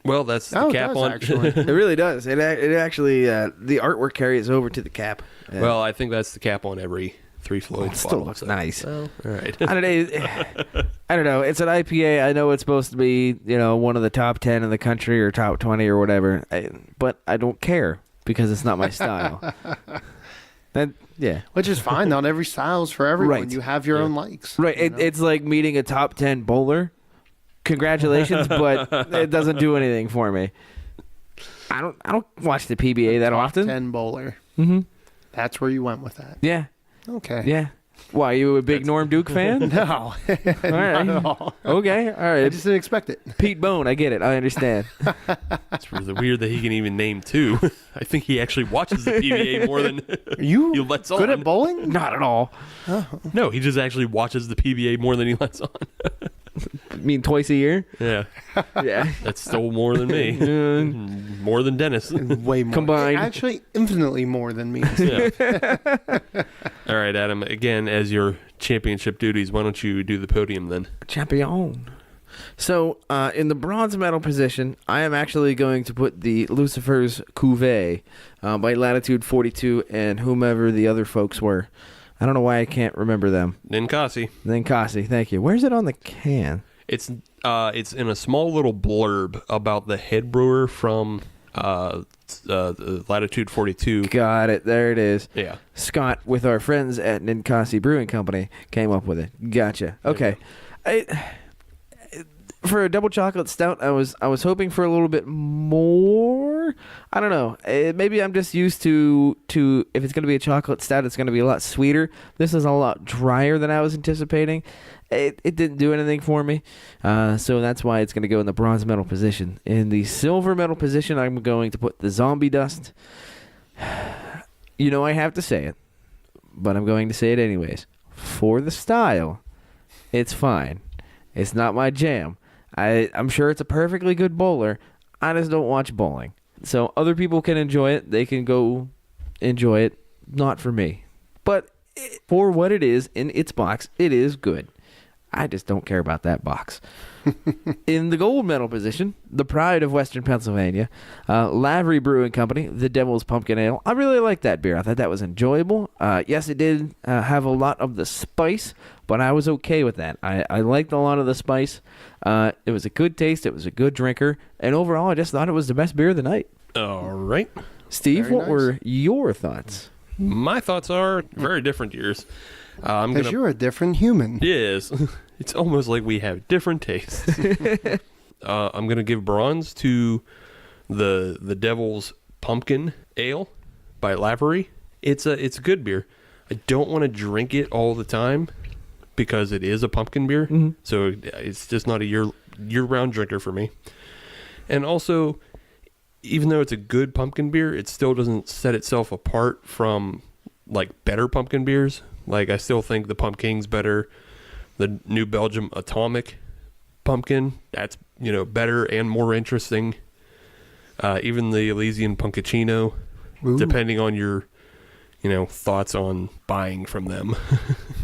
Well, that's the cap on. Actually. It really does. It actually, the artwork carries over to the cap. Well, I think that's the cap on every 3 Floyds still bottle. looks nice. Well, all right. I don't know. It's an IPA. I know it's supposed to be, one of the top 10 in the country or top 20 or whatever. But I don't care because it's not my style. Which is fine. Not every style is for everyone. Right. You have your own likes. Right. It's like meeting a top 10 bowler. Congratulations, but it doesn't do anything for me. I don't watch the PBA that often. 10 bowler. Mm-hmm. That's where you went with that. Yeah. Okay. Yeah. Why, you a big Norm Duke fan? No. All right. Not at all. Okay. All right. I just didn't expect it. Pete Bone, I get it. I understand. It's really weird that he can even name 2. I think he actually watches the PBA more than You he lets good on. at bowling? Not at all. No, he just actually watches the PBA more than he lets on. I mean, twice a year? Yeah. Yeah. That's still more than me. More than Dennis. Way more. Combined. Actually, infinitely more than me. Yeah. All right, Adam. Again, as your championship duties, why don't you do the podium then? Champion. So, in the bronze medal position, I am actually going to put the Lucifer's Cuvée by Latitude 42 and whomever the other folks were. I don't know why I can't remember them. Ninkasi. Ninkasi, thank you. Where's it on the can? It's in a small little blurb about the head brewer from Latitude 42. Got it. There it is. Yeah. Scott, with our friends at Ninkasi Brewing Company, came up with it. Gotcha. Okay. For a double chocolate stout, I was hoping for a little bit more. I don't know. Maybe I'm just used to if it's going to be a chocolate stout, it's going to be a lot sweeter. This is a lot drier than I was anticipating. It didn't do anything for me. So that's why it's going to go in the bronze medal position. In the silver medal position, I'm going to put the zombie dust. I have to say it, but I'm going to say it anyways. For the style, it's fine. It's not my jam. I'm sure it's a perfectly good bowler. I just don't watch bowling. So other people can enjoy it. They can go enjoy it. Not for me. But for what it is in its box, it is good. I just don't care about that box. In the gold medal position, the pride of Western Pennsylvania, Lavery Brewing Company, the Devil's Pumpkin Ale. I really liked that beer. I thought that was enjoyable. Yes, it did have a lot of the spice, but I was okay with that. I liked a lot of the spice. It was a good taste. It was a good drinker. And overall, I just thought it was the best beer of the night. All right. Steve, Very what nice. were your thoughts? My thoughts are very different to yours. Because you're a different human. Yes. It's almost like we have different tastes. I'm going to give bronze to the Devil's Pumpkin Ale by Lavery. It's a good beer. I don't want to drink it all the time because it is a pumpkin beer. Mm-hmm. So it's just not a year-round drinker for me. And also, even though it's a good pumpkin beer, it still doesn't set itself apart from like better pumpkin beers. Like I still think the Pumpkin's better. The New Belgium Atomic Pumpkin, that's, you know, better and more interesting. Even the Elysian Punkachino, depending on your, you know, thoughts on buying from them.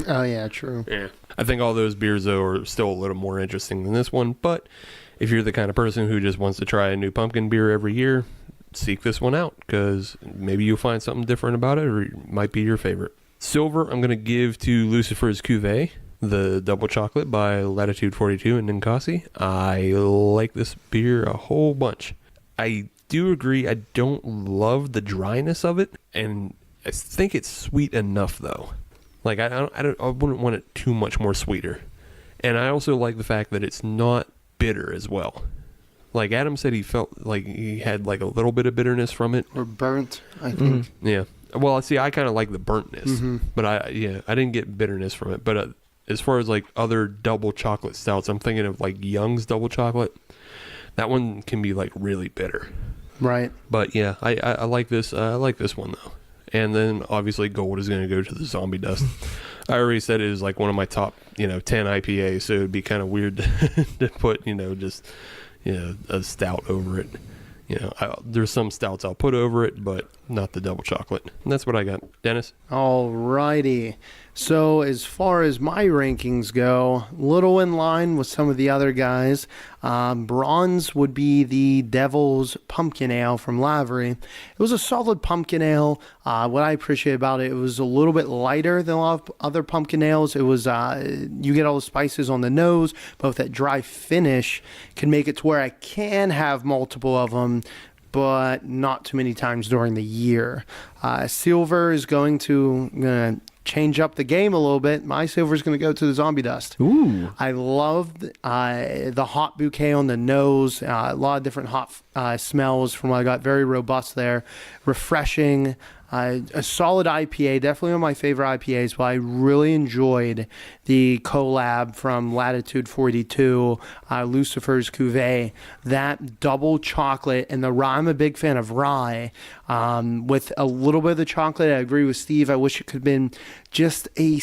Oh yeah, true. Yeah. I think all those beers though are still a little more interesting than this one, but if you're the kind of person who just wants to try a new pumpkin beer every year, seek this one out, because maybe you'll find something different about it, or it might be your favorite. Silver, I'm going to give to Lucifer's Cuvée, the double chocolate by Latitude 42 in Ninkasi. I like this beer a whole bunch. I do agree, I don't love the dryness of it, and I think it's sweet enough though. Like I wouldn't want it too much more sweeter. And I also like the fact that it's not bitter as well. Like Adam said, he felt like he had like a little bit of bitterness from it, Or burnt, I think. yeah. Well, see, I kind of like the burntness, but I didn't get bitterness from it. But as far as like other double chocolate stouts, I'm thinking of like Young's double chocolate. That one can be like really bitter. Right. But yeah, I like this. I like this one though. And then obviously gold is going to go to the Zombie Dust. I already said it is like one of my top, 10 IPAs, so it'd be kind of weird to put, just, a stout over it. There's some stouts I'll put over it, but not the double chocolate. And that's what I got. Dennis? Alrighty. So as far as my rankings go, little in line with some of the other guys. Bronze would be the Devil's Pumpkin Ale from Lavery. It was a solid pumpkin ale. What I appreciate about it, it was a little bit lighter than a lot of other pumpkin ales. It was, you get all the spices on the nose, but with that dry finish can make it to where I can have multiple of them, but not too many times during the year. Silver is going to change up the game a little bit. My silver is going to go to the Zombie Dust. Ooh. I loved the hot bouquet on the nose. A lot of different hot smells from what I got. Very robust there. Refreshing. A solid IPA. Definitely one of my favorite IPAs, but I really enjoyed the collab from Latitude 42, Lucifer's Cuvée. That double chocolate and the rye. I'm a big fan of rye. With a little bit of the chocolate, I agree with Steve. I wish it could have been just a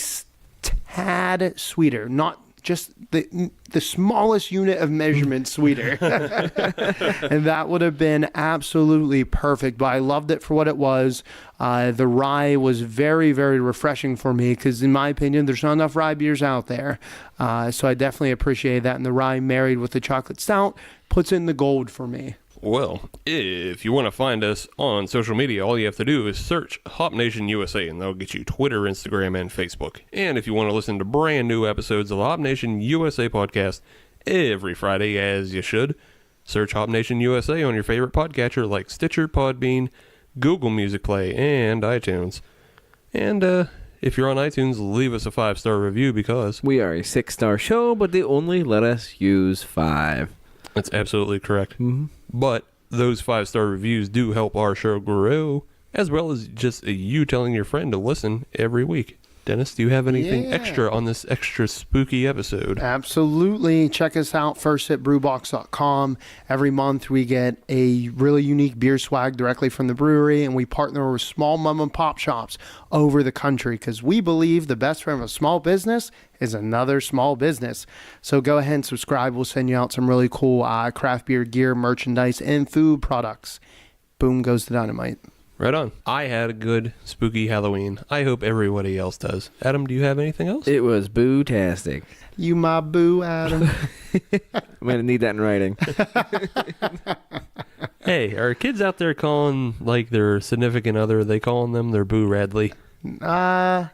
tad sweeter. Not just the smallest unit of measurement sweeter. And that would have been absolutely perfect. But I loved it for what it was. The rye was very, very refreshing for me because, in my opinion, there's not enough rye beers out there. So I definitely appreciate that. And the rye married with the chocolate stout puts in the gold for me. Well, if you want to find us on social media, all you have to do is search Hop Nation USA, and that'll get you Twitter, Instagram, and Facebook. And if you want to listen to brand new episodes of the Hop Nation USA podcast every Friday, as you should, search Hop Nation USA on your favorite podcatcher like Stitcher, Podbean, Google Music Play, and iTunes. And if you're on iTunes, leave us a 5-star review because We are a 6-star show, but they only let us use 5. that's absolutely correct. Mm-hmm. But those 5-star reviews do help our show grow, as well as just you telling your friend to listen every week. Dennis, do you have anything extra on this extra spooky episode? Absolutely. Check us out first at brewbox.com. Every month we get a really unique beer swag directly from the brewery, and we partner with small mom and pop shops over the country because we believe the best friend of a small business is another small business. So go ahead and subscribe. We'll send you out some really cool craft beer gear, merchandise, and food products. Boom goes the dynamite. Right on. I had a good spooky Halloween. I hope everybody else does. Adam, do you have anything else? It was boo-tastic. You my boo, Adam. I'm going to need that in writing. Hey, are kids out there calling like their significant other, are they calling them their Boo Radley? No,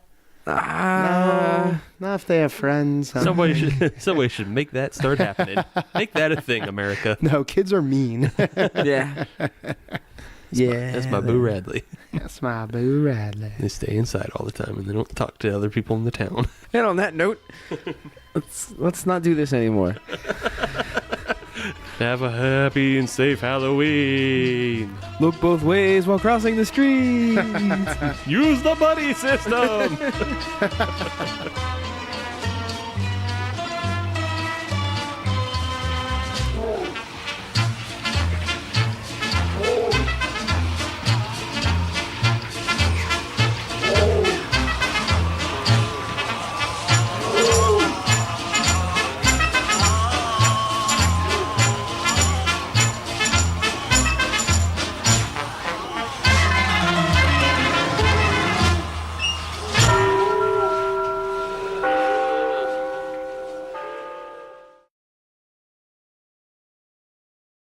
not if they have friends. Somebody should make that start happening. Make that a thing, America. No, kids are mean. Yeah. That's my Boo Radley. That's my Boo Radley. They stay inside all the time and they don't talk to other people in the town. And on that note, let's not do this anymore. Have a happy and safe Halloween. Look both ways while crossing the street. Use the buddy system.